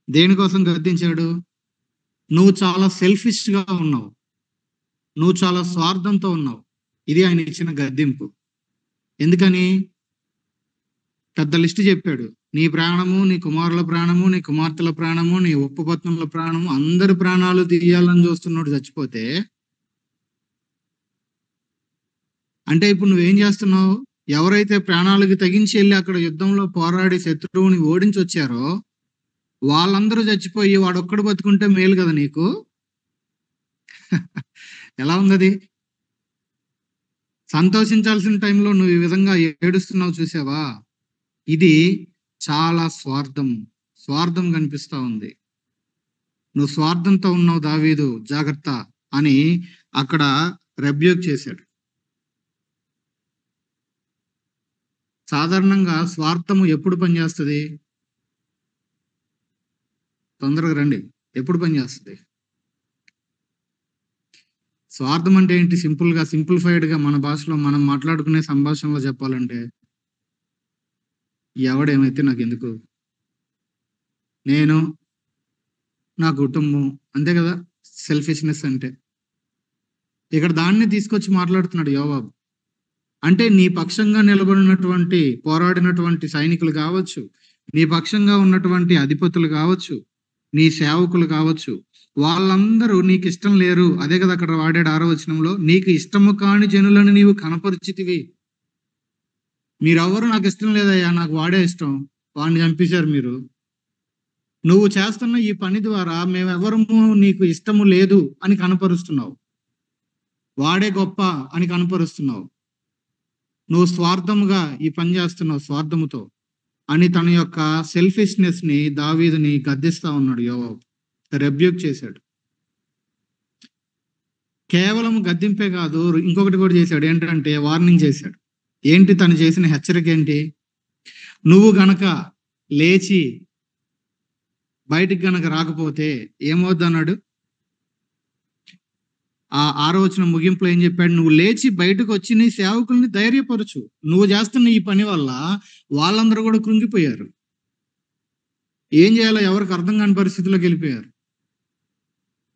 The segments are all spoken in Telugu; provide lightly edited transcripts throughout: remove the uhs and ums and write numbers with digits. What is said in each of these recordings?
దేనికోసం గద్దించాడు? నువ్వు చాలా సెల్ఫిష్ గా ఉన్నావు, నువ్వు చాలా స్వార్థంతో ఉన్నావు. ఇది ఆయన ఇచ్చిన గద్దింపు. ఎందుకని? పెద్ద లిస్ట్ చెప్పాడు. నీ ప్రాణము, నీ కుమారుల ప్రాణము, నీ కుమార్తెల ప్రాణము, నీ ఉపపత్నుల ప్రాణము, అందరి ప్రాణాలు తీయాలని చూస్తున్నాడు చచ్చిపోతే. అంటే ఇప్పుడు నువ్వేం చేస్తున్నావు? ఎవరైతే ప్రాణాలకు తెగించి వెళ్ళి అక్కడ యుద్ధంలో పోరాడి శత్రువుని ఓడించి వచ్చారో వాళ్ళందరూ చచ్చిపోయి వాడొక్కడు బతుకుంటే మేలు కదా నీకు. ఎలా ఉంది అది? సంతోషించాల్సిన టైంలో నువ్వు ఈ విధంగా ఏడుస్తున్నావు, చూసావా? ఇది చాలా స్వార్థం కనిపిస్తా ఉంది. నువ్వు స్వార్థంతో ఉన్నావు దావీదు, జాగ్రత్త అని అక్కడ రెబ్యూక్ చేశాడు. సాధారణంగా స్వార్థము ఎప్పుడు పనిచేస్తుంది? తొందరగా రండి. ఎప్పుడు పనిచేస్తుంది? స్వార్థం అంటే ఏంటి? సింప్లిఫైడ్ గా మన భాషలో మనం మాట్లాడుకునే సంభాషణలో చెప్పాలంటే, ఎవడేమైతే నాకు ఎందుకు, నేను, నా కుటుంబం, అంతే కదా సెల్ఫిష్నెస్ అంటే. ఇక్కడ దాన్ని తీసుకొచ్చి మాట్లాడుతున్నాడు యోవాబు. అంటే నీ పక్షంగా నిలబడినటువంటి, పోరాడినటువంటి సైనికులు కావచ్చు, నీ పక్షంగా ఉన్నటువంటి అధిపతులు కావచ్చు, నీ సేవకులు కావచ్చు, వాళ్ళందరూ నీకు ఇష్టం లేరు. అదే కదా అక్కడ వాడాడు 6వ వచనంలో, నీకు ఇష్టము కాని జనులను నీవు కనపరిచితివి. మీరెవరు నాకు ఇష్టం లేదయ్యా, నాకు వాడే ఇష్టం, వాడిని చంపేశారు మీరు. నువ్వు చేస్తున్న ఈ పని ద్వారా మేమెవరము నీకు ఇష్టము లేదు అని కనపరుస్తున్నావు, వాడే గొప్ప అని కనపరుస్తున్నావు. నువ్వు స్వార్థముగా ఈ పని చేస్తున్నావు, స్వార్థముతో అని తన యొక్క సెల్ఫిష్నెస్ ని దావీదుని గద్దిస్తా ఉన్నాడు యోవాబు. రెబ్యూక్ చేశాడు. కేవలం గద్దింపే కాదు, ఇంకొకటి కూడా చేశాడు. ఏంటంటే వార్నింగ్ చేశాడు. ఏంటి తను చేసిన హెచ్చరిక? ఏంటి? నువ్వు గనక లేచి బయటికి గనక రాకపోతే ఏమవుద్ది అన్నాడు. ఆ 6వ వచనం ముగింపులో ఏం చెప్పాడు? నువ్వు లేచి బయటకు వచ్చి నీ సేవకుల్ని ధైర్యపరచు. నువ్వు చేస్తున్న ఈ పని వల్ల వాళ్ళందరూ కూడా కృంగిపోయారు. ఏం చేయాలో ఎవరికి అర్థం కాని పరిస్థితిలోకి వెళ్ళిపోయారు.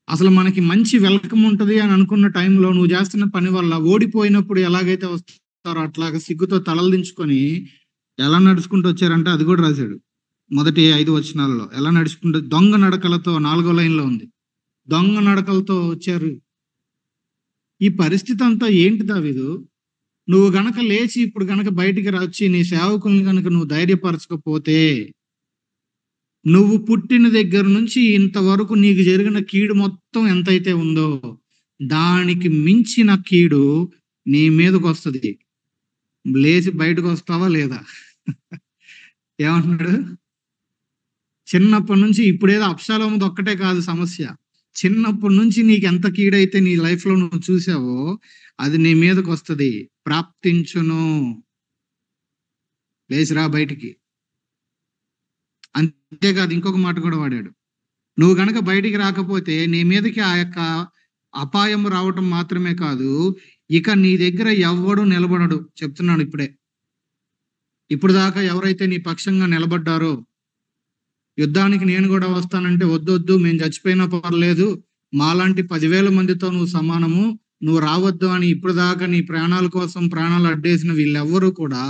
అసలు మనకి మంచి వెల్కమ్ ఉంటది అని అనుకున్న టైంలో నువ్వు చేస్తున్న పని వల్ల ఓడిపోయినప్పుడు ఎలాగైతే వస్తారో అట్లాగా సిగ్గుతో తలలు దించుకొని ఎలా నడుచుకుంటూ వచ్చారంటే అది కూడా రాశాడు మొదటి 5 వచనాలలో. ఎలా నడుచుకుంటూ, దొంగ నడకలతో, 4వ లైన్లో ఉంది, దొంగ నడకలతో వచ్చారు. ఈ పరిస్థితి అంతా ఏంటి దావీదు? నువ్వు గనక లేచి ఇప్పుడు గనక బయటికి వచ్చి నీ సేవకుల్ని గనక నువ్వు ధైర్యపరచకపోతే, నువ్వు పుట్టిన దగ్గర నుంచి ఇంతవరకు నీకు జరిగిన కీడు మొత్తం ఎంతైతే ఉందో దానికి మించిన కీడు నీ మీదకి వస్తుంది. లేచి బయటకు వస్తావా లేదా? ఏమంటున్నాడు? చిన్నప్పటి నుంచి ఇప్పుడేదో అబ్షాలోముది ఒక్కటే కాదు సమస్య. చిన్నప్పటి నుంచి నీకు ఎంత కీడైతే నీ లైఫ్ లో నువ్వు చూసావో అది నీ మీదకి వస్తుంది. ప్రాప్తించును, లేచిరా బయటికి. అంతేకాదు, ఇంకొక మాట కూడా వాడాడు. నువ్వు గనక బయటికి రాకపోతే నీ మీదకి ఆ యొక్క అపాయం రావటం మాత్రమే కాదు, ఇక నీ దగ్గర ఎవ్వడు నిలబడడు. చెప్తున్నాడు ఇప్పుడే. ఇప్పుడు దాకా ఎవరైతే నీ పక్షంగా నిలబడ్డారో, యుద్ధానికి నేను కూడా వస్తానంటే వద్దొద్దు, మేము చచ్చిపోయినా పర్లేదు, మాలాంటి 10,000 మందితో నువ్వు సమానము, నువ్వు రావద్దు అని ఇప్పుడు దాకా నీ ప్రాణాల కోసం ప్రాణాలు అడ్డేసిన వీళ్ళెవ్వరూ కూడా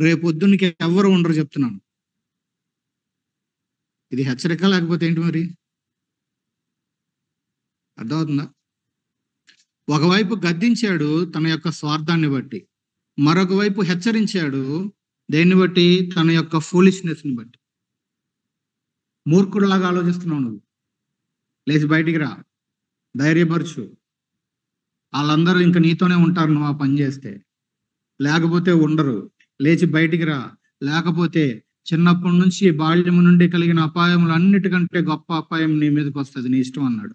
రేపొద్దునికి ఎవ్వరు ఉండరు. చెప్తున్నాను. ఇది హెచ్చరిక లేకపోతే ఏంటి మరి? అర్థమవుతుందా? ఒకవైపు గద్దించాడు తన యొక్క స్వార్థాన్ని బట్టి, మరొక వైపు హెచ్చరించాడు దేన్ని బట్టి? తన యొక్క ఫూలిష్నెస్ ని బట్టి. మూర్ఖుడిలాగా ఆలోచిస్తున్నావు నువ్వు. లేచి బయటికి రా, ధైర్యపరచు, వాళ్ళందరూ ఇంకా నీతోనే ఉంటారు నువ్వు ఆ పని చేస్తే, లేకపోతే ఉండరు. లేచి బయటికి రా, లేకపోతే చిన్నప్పటి నుంచి బాల్యము నుండి కలిగిన అపాయములు అన్నిటికంటే గొప్ప అపాయం నీ మీదకి వస్తుంది, నీ ఇష్టం అన్నాడు.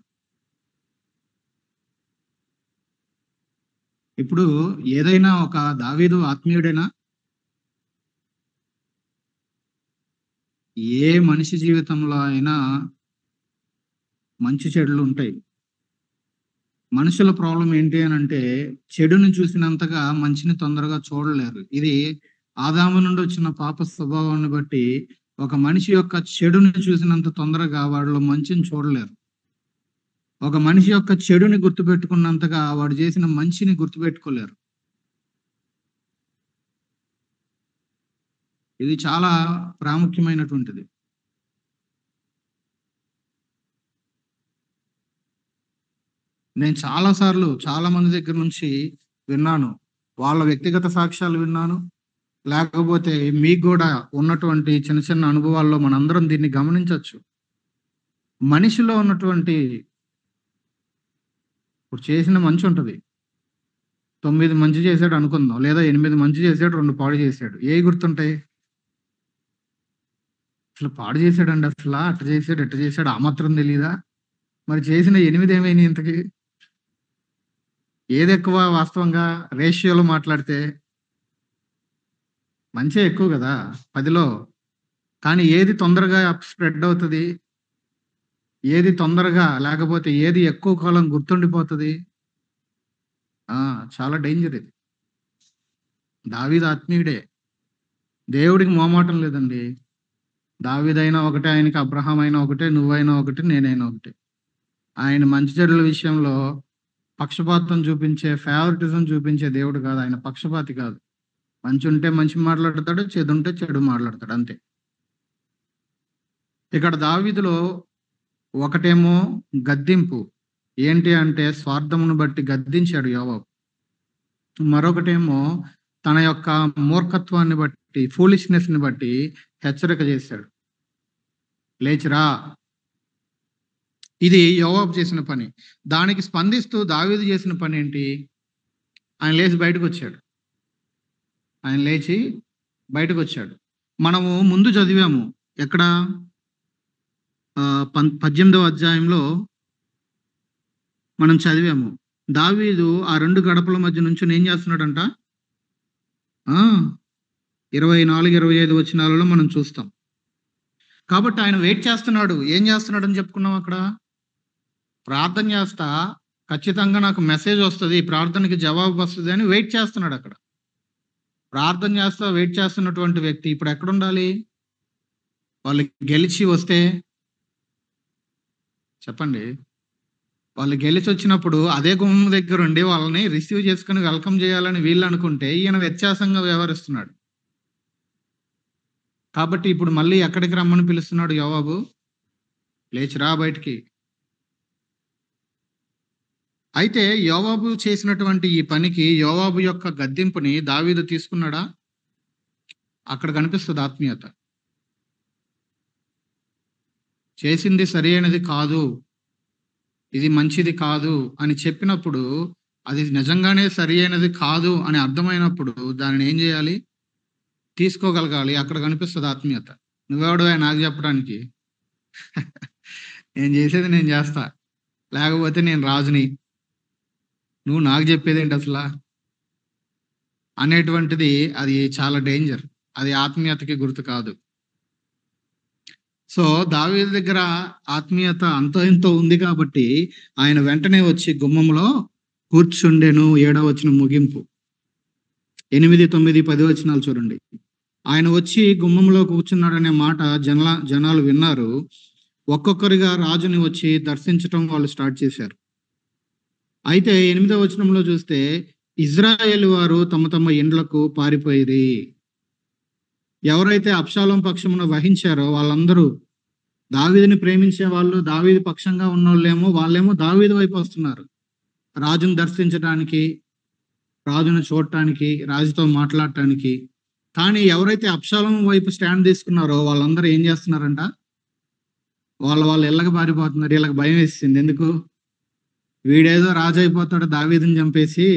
ఇప్పుడు ఏదైనా ఒక దావీదు ఆత్మీయుడైనా, ఏ మనిషి జీవితంలో అయినా మంచి చెడులు ఉంటాయి. మనుషుల ప్రాబ్లం ఏంటి అని అంటే, చెడుని చూసినంతగా మంచిని తొందరగా చూడలేరు. ఇది ఆదాము నుండి వచ్చిన పాప స్వభావాన్ని బట్టి ఒక మనిషి యొక్క చెడుని చూసినంత తొందరగా వాళ్ళలో మంచిని చూడలేరు. ఒక మనిషి యొక్క చెడుని గుర్తుపెట్టుకున్నంతగా వాడు చేసిన మంచిని గుర్తుపెట్టుకోలేరు. ఇది చాలా ప్రాముఖ్యమైనటువంటిది. నేను చాలా సార్లు చాలా మంది దగ్గర నుంచి విన్నాను. వాళ్ళ వ్యక్తిగత సాక్ష్యాలు విన్నాను. లేకపోతే మీకు గూడా ఉన్నటువంటి చిన్న చిన్న అనుభవాల్లో మనందరం దీన్ని గమనించొచ్చు. మనిషిలో ఉన్నటువంటి ఇప్పుడు చేసిన మంచుంటది. 9 మంచి చేశాడు అనుకుందాం. లేదా 8 మంచి చేశాడు, 2 పాడు చేశాడు. ఏయి గుర్తుంటాయి? అసలు పాడు చేశాడండి అసలా. అట్ట చేశాడు, ఇట్ట చేశాడు ఆ మాత్రం తెలీదా? మరి చేసిన 8 ఏమైనాయి ఇంతకి? ఏదెక్కువ వాస్తవంగా రేషియోలో మాట్లాడితే? మంచే ఎక్కువ గదా! 10లో. కానీ ఏది తొందరగా స్ప్రెడ్ అవుతది? ఏది తొందరగా లేకపోతే ఏది ఎక్కువ కాలం గుర్తుండిపోతది? ఆ! చాలా డేంజర్ ఇది. దావీదు ఆత్మీయుడే. దేవుడికి మొహమాటం లేదండి. దావీదైనా ఒకటే, ఆయనకి అబ్రహాం అయినా ఒకటే, నువ్వైనా ఒకటే, నేనైనా ఒకటే. ఆయన మంచి చెడుల విషయంలో పక్షపాతం చూపించే, ఫేవరెటిజం చూపించే దేవుడు కాదు. ఆయన పక్షపాతి కాదు. మంచుంటే మంచి మాట్లాడతాడు, చెడుంటే చెడు మాట్లాడతాడు అంతే. ఇక్కడ దావీదులో ఒకటేమో గద్దింపు. ఏంటి అంటే స్వార్థమును బట్టి గద్దించాడు యోవాబు. మరొకటేమో తన యొక్క మూర్ఖత్వాన్ని బట్టి, ఫూలిష్‌నెస్‌ని బట్టి హెచ్చరిక చేశాడు. లేచి రా! ఇది యోవాబు చేసిన పని. దానికి స్పందిస్తూ దావీదు చేసిన పనేంటి? ఆయన లేచి బయటకొచ్చాడు. ఆయన లేచి బయటకొచ్చాడు. మనము ముందు చదివాము. ఎక్కడ? 18వ అధ్యాయంలో మనం చదివాము. దావీదు ఆ 2 గడపల మధ్య నుంచొని ఏం చేస్తున్నాడంట? ఆ! 24, 25 వచనాలలో మనం చూస్తాం. కాబట్టి ఆయన వెయిట్ చేస్తున్నాడు. ఏం చేస్తున్నాడని చెప్పుకున్నాం అక్కడ? ప్రార్థన చేస్తా ఖచ్చితంగా నాకు మెసేజ్ వస్తది. ప్రార్థనకి జవాబు వస్తది అని వెయిట్ చేస్తున్నాడక్కడ. ప్రార్థన చేస్తా వెయిట్ చేస్తున్నటువంటి వ్యక్తి ఇప్పుడు ఎక్కడుండాలి? వాళ్ళు గెలిచి వస్తే చెప్పండి. వాళ్ళు గెలిచొచ్చినప్పుడు అదే గుమ్మం దగ్గరుండి వాళ్ళని రిసీవ్ చేసుకొని వెల్కమ్ చేయాలని వీళ్ళనుకుంటే, ఈయన వ్యత్యాసంగా వ్యవహరిస్తున్నాడు. కాబట్టి ఇప్పుడు మళ్ళీ ఎక్కడికి రమ్మని పిలుస్తున్నాడు యోవాబు? లేచి రా బయటికి. అయితే యోవాబు చేసినటువంటి ఈ పనికి యోవాబు యొక్క గద్దింపుని దావీదు తీసుకున్నాడా? అక్కడ కనిపిస్తది ఆత్మీయత. చేసింది సరైనది కాదు. ఇది మంచిది కాదు అని చెప్పినప్పుడు, అది నిజంగానే సరియైనది కాదు అని అర్థమైనప్పుడు దానిని ఏం చేయాలి? తీసుకోగలగాలి. అక్కడ కనిపిస్తది ఆత్మీయత. నువ్వెవడివే నాకు చెప్పడానికి? నేను చేసేది నేను చేస్తా. లేకపోతే నేను రాజుని. నువ్వు నాకు చెప్పేదేంటసల? అనేటువంటిది అది చాలా డేంజర్. అది ఆత్మీయతకి గుర్తు కాదు. సో, దావీదు దగ్గర ఆత్మీయత అంతో ఇంతో ఉంది కాబట్టి, ఆయన వెంటనే వచ్చి గుమ్మంలో కూర్చుండెను. 7వ వచనం ముగింపు. 8, 9, 10 వచనాలు చూడండి. ఆయన వచ్చి గుమ్మంలో కూర్చున్నాడనే మాట జనాలు విన్నారు. ఒక్కొక్కరిగా రాజుని వచ్చి దర్శించటం వాళ్ళు స్టార్ట్ చేశారు. అయితే 8వ వచనంలో చూస్తే, ఇజ్రాయేలు వారు తమ తమ ఇండ్లకు పారిపోయిరి. ఎవరైతే అబ్షాలోము పక్షమున వహించారో వాళ్ళందరూ దావీదుని ప్రేమించే వాళ్ళు, దావీదు పక్షంగా ఉన్నోళ్ళేమో వాళ్ళేమో దావీదు వైపు వస్తున్నారు. రాజును దర్శించటానికి, రాజును చూడటానికి, రాజుతో మాట్లాడటానికి. కానీ ఎవరైతే అబ్షాలోము వైపు స్టాండ్ తీసుకున్నారో వాళ్ళందరూ ఏం చేస్తున్నారంట? వాళ్ళ ఇళ్ళకి పారిపోతున్నారు. ఈళ్ళకి భయమేసేసింది. ఎందుకు? వీడేదో రాజు అయిపోతాడు దావీదుని చంపేసి,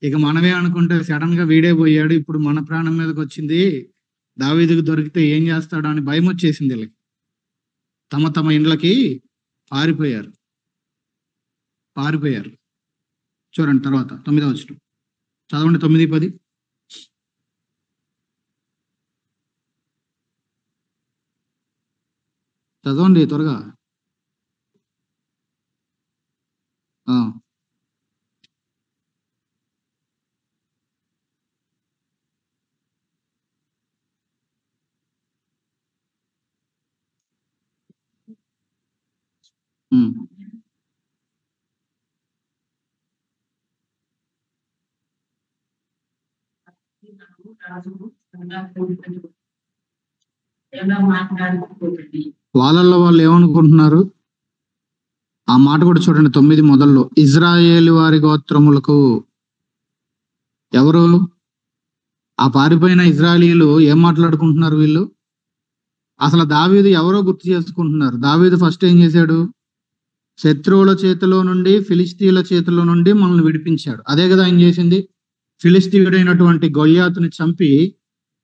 ఇక మనమే అనుకుంటే సడెన్‌గా వీడే పోయాడు. ఇప్పుడు మన ప్రాణం మీదకొచ్చింది. దావీదుకు దొరికితే ఏం చేస్తాడో అని భయమొచ్చేసింది ఈళ్ళకి. తమ తమ ఇండ్లకి పారిపోయారు. పారిపోయారు. చూడండి తర్వాత 9వ వచనం. చదవండి 9, 10. చదవండి త్వరగా. ఆ! వాళ్ళల్లో వాళ్ళు ఏమనుకుంటున్నారు? ఆ మాట కూడా చూడండి 9 మొదల్లో, ఇజ్రాయేలు వారి గోత్రములకు. ఎవరు? ఆ పారిపోయిన ఇజ్రాయేలీయులు ఏం మాట్లాడుకుంటున్నారు వీళ్ళు? అసలు దావీదు ఎవరో గుర్తు చేసుకుంటున్నారు. దావీదు ఫస్ట్ ఏం చేశాడు? శత్రువుల చేతిలో నుండి, ఫిలిస్తీన్ల చేతిలో నుండి మనల్ని విడిపించాడు. అదే కదా ఆయన చేసింది. ఫిలిస్తీయుడైనటువంటి గొల్యాతుని చంపి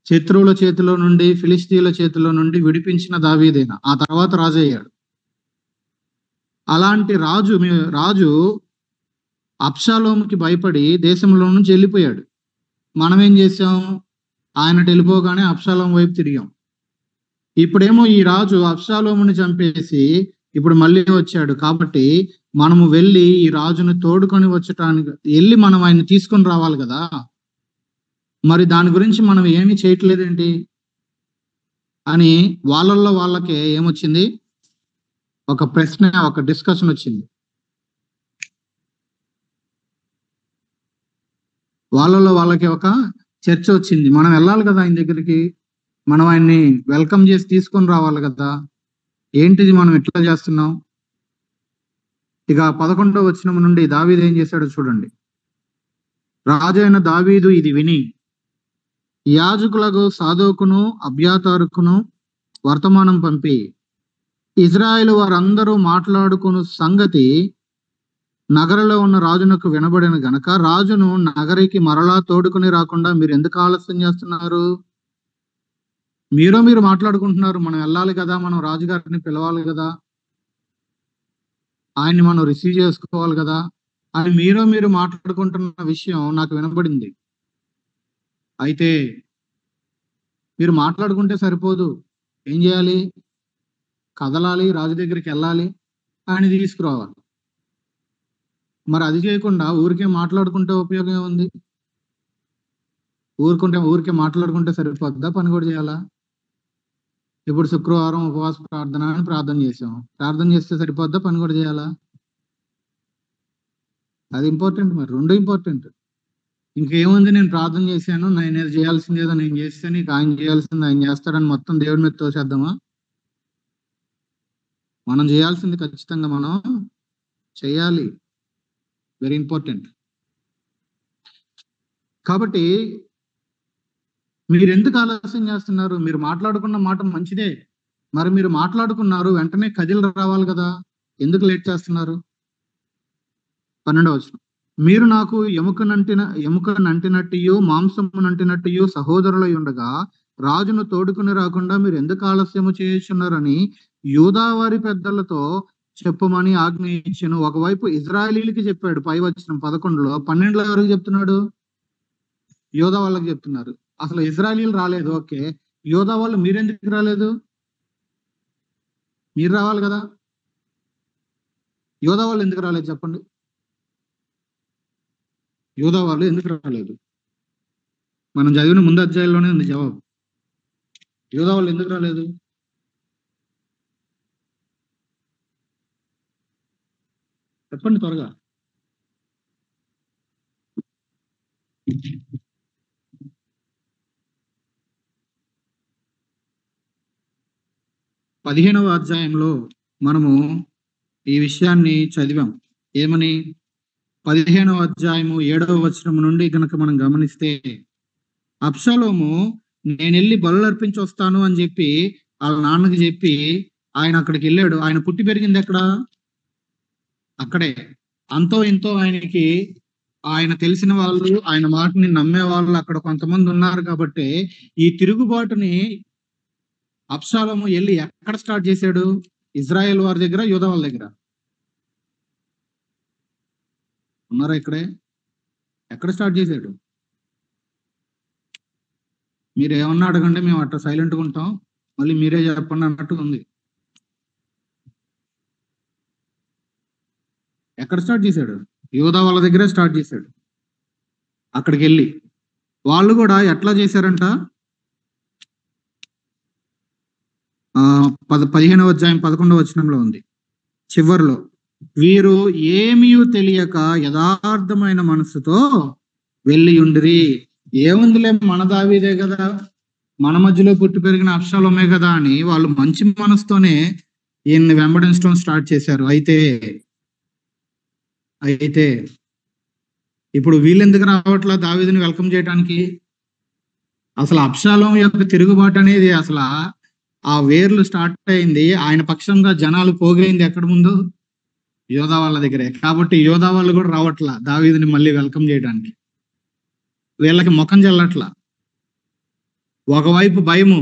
శత్రువుల చేతిలో నుండి, ఫిలిస్తీన్ల చేతిలో నుండి విడిపించిన దావీదేనా. ఆ తర్వాత రాజు అయ్యాడు. అలాంటి రాజు అబ్షాలోముకి భయపడి దేశంలో నుంచి వెళ్ళిపోయాడు. మనం ఏం చేసాం? ఆయన వెళ్ళిపోగానే అబ్షాలోం వైపు తిరిగాం. ఇప్పుడేమో ఈ రాజు అబ్షాలోముని చంపేసి ఇప్పుడు మళ్ళీ వచ్చాడు. కాబట్టి మనము వెళ్ళి ఈ రాజును తోడుకొని వెళ్ళి మనం ఆయన తీసుకొని రావాలి కదా. మరి దాని గురించి మనం ఏమీ చేయట్లేదేంటి అని వాళ్ళల్లో వాళ్ళకే ఏమొచ్చింది? ఒక ప్రశ్న, ఒక డిస్కషన్ వచ్చింది. వాళ్ళలో వాళ్ళకి ఒక చర్చ వచ్చింది. మనం వెళ్ళాలి కదా ఆయన దగ్గరికి, మనం ఆయన్ని వెల్కమ్ చేసి తీసుకొని రావాలి కదా. ఏంటిది మనం ఎట్లా చేస్తున్నాం? ఇక 11వ వచనం నుండి దావీదు ఏం చేశాడో చూడండి. రాజు అయిన దావీదు ఇది విని యాజకులకు సాదోకును అబ్యాతారుకును వర్తమానం పంపి, ఇజ్రాయేలు వారందరూ మాట్లాడుకుని సంగతి నగరలో ఉన్న రాజునకు వినబడిన గనక రాజును నగరికి మరలా తోడుకుని రాకుండా మీరు ఎందుకు ఆలస్యం చేస్తున్నారు? మీరు మాట్లాడుకుంటున్నారు. మనం వెళ్ళాలి కదా, మనం రాజుగారిని పిలవాలి కదా, ఆయన్ని మనం రిసీవ్ చేసుకోవాలి కదా అని మీరు మాట్లాడుకుంటున్న విషయం నాకు వినబడింది. అయితే మీరు మాట్లాడుకుంటే సరిపోదు. ఏం చేయాలి? కదలాలి, రాజు దగ్గరికి వెళ్ళాలి, ఆయన తీసుకురావాలి. మరి అది చేయకుండా ఊరికే మాట్లాడుకుంటే ఉపయోగం ఏముంది? ఊరికే మాట్లాడుకుంటే సరిపోద్దా? పని కూడా చేయాలా? ఇప్పుడు శుక్రవారం ఉపవాస ప్రార్థన అని ప్రార్థన చేసాం. ప్రార్థన చేస్తే సరిపోద్దా? పని కూడా చేయాలా? అది ఇంపార్టెంట్. మరి రెండు ఇంపార్టెంట్. ఇంకేముంది? నేను ప్రార్థన చేశాను, నేను చేయాల్సింది ఏదో నేను చేస్తే నీకు ఆయన చేయాల్సింది ఆయన చేస్తాడని మొత్తం దేవుడి మీద తోసేద్దామా? మనం చేయాల్సింది ఖచ్చితంగా మనం చేయాలి. Very important. కాబట్టి మీరు ఎందుకు ఆలస్యం చేస్తున్నారు? మీరు మాట్లాడుకున్న మాట మంచిదే. మరి మీరు మాట్లాడుకున్నారు, వెంటనే కదిలి రావాలి కదా. ఎందుకు లేట్ చేస్తున్నారు? 12వ వచనం, మీరు నాకు ఎముకనంటినట్టు మాంసమునంటినట్టు సహోదరులై ఉండగా రాజును తోడుకుని రాకుండా మీరు ఎందుకు ఆలస్యము చేయుచున్నారని యూదావారి పెద్దలతో చెప్పమని ఆజ్ఞ ఇచ్చాను. ఒకవైపు ఇజ్రాయేలీలకి చెప్పాడు. 11లో 12లో ఎవరికి చెప్తున్నాడు? యోధా వాళ్ళకి చెప్తున్నారు. అసలు ఇజ్రాయేలీలు రాలేదు, ఓకే. యోధా వాళ్ళు మీరెందుకు రాలేదు? మీరు రావాలి కదా. యోధా వాళ్ళు ఎందుకు రాలేదు చెప్పండి? యోధా వాళ్ళు ఎందుకు రాలేదు? మనం చదివిన ముందు అధ్యాయంలోనే ఉంది జవాబు. యోధా వాళ్ళు ఎందుకు రాలేదు? చెప్పండి త్వరగా. పదిహేనవ అధ్యాయంలో మనము ఈ విషయాన్ని చదివాం. ఏమని? 15వ అధ్యాయము 7వ వచనం నుండి కనుక మనం గమనిస్తే, అబ్షాలోము నేను వెళ్ళి బలులు అర్పించి వస్తాను అని చెప్పి వాళ్ళ నాన్నకి చెప్పి ఆయన అక్కడికి వెళ్ళాడు. ఆయన పుట్టి పెరిగింది ఎక్కడ? అక్కడే. అంతో ఇంతో ఆయనకి ఆయన తెలిసిన వాళ్ళు, ఆయన మాటని నమ్మే వాళ్ళు అక్కడ కొంతమంది ఉన్నారు. కాబట్టి ఈ తిరుగుబాటుని అబ్షాలోము వెళ్ళి ఎక్కడ స్టార్ట్ చేశాడు? ఇజ్రాయెల్ వారి దగ్గర, యూదా వాళ్ళ దగ్గర. ఉన్నారా ఇక్కడే? ఎక్కడ స్టార్ట్ చేశాడు? మీరు ఏమన్నా అడగండి, మేము అట్లా సైలెంట్గా ఉంటాం, మళ్ళీ మీరే చెప్పండి అన్నట్టు ఉంది. ఎక్కడ స్టార్ట్ చేశాడు? యూదా వాళ్ళ దగ్గరే స్టార్ట్ చేశాడు. అక్కడికి వెళ్ళి వాళ్ళు కూడా ఎట్లా చేశారంట? 15వ అధ్యాయం 11వ వచనంలో ఉంది చివరిలో, వీరు ఏమీ తెలియక యథార్థమైన మనసుతో వెళ్ళి ఉండిరి. ఏముందిలే మన దావీదే కదా, మన మధ్యలో పుట్టి పెరిగిన అబ్షాలోమే కదా అని వాళ్ళు మంచి మనసుతోనే ఈయన్ని వెంబడించడం స్టార్ట్ చేశారు. అయితే అయితే ఇప్పుడు వీళ్ళెందుకు రావట్లా దావీదుని వెల్కమ్ చేయడానికి? అసలు అబ్షాలోం యొక్క తిరుగుబాటు అనేది అసలు ఆ వేర్లు స్టార్ట్ అయింది, ఆయన పక్షంగా జనాలు పోగైంది ఎక్కడ ముందు? యోధా వాళ్ళ దగ్గరే. కాబట్టి యోధా వాళ్ళు కూడా రావట్లా దావీదుని మళ్ళీ వెల్కమ్ చేయడానికి. వీళ్ళకి ముఖం చెల్లట్లా. ఒకవైపు భయము,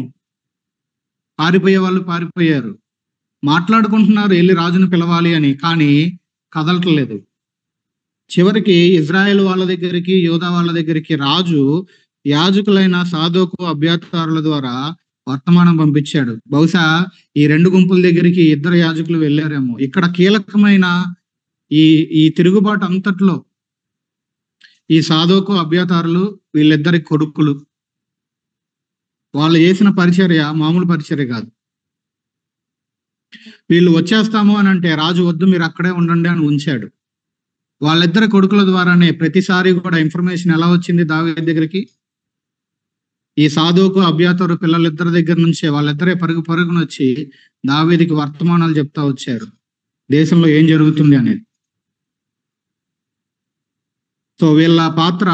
పారిపోయే వాళ్ళు పారిపోయారు, మాట్లాడుకుంటున్నారు వెళ్ళి రాజును పిలవాలి అని, కానీ కదలట్లేదు. చివరికి ఇజ్రాయెల్ వాళ్ళ దగ్గరికి, యోధా వాళ్ళ దగ్గరికి రాజు యాజకులైన సాదోకు అబ్యాతారుల ద్వారా వర్తమానం పంపించాడు. బహుశా ఈ రెండు గుంపుల దగ్గరికి ఇద్దరు యాజకులు వెళ్ళారేమో. ఇక్కడ కీలకమైన ఈ ఈ తిరుగుబాటు అంతట్లో ఈ సాదోకు అబ్యాతారులు వీళ్ళిద్దరి కొడుకులు. వాళ్ళు చేసిన పరిచర్య మామూలు పరిచర్య కాదు. వీళ్ళు వచ్చేస్తాము అని అంటే రాజు వద్దు మీరు అక్కడే ఉండండి అని ఉంచాడు. వాళ్ళిద్దరి కొడుకుల ద్వారానే ప్రతిసారి కూడా ఇన్ఫర్మేషన్ ఎలా వచ్చింది దావీదు దగ్గరికి? ఈ సాధువుకు అబ్యాతారు పిల్లలిద్దరి దగ్గర నుంచే వాళ్ళిద్దరే పరుగు పరుగున వచ్చి దావీదుకి వర్తమానాలు చెప్తా వచ్చారు, దేశంలో ఏం జరుగుతుంది అనేది. సో వీళ్ళ పాత్ర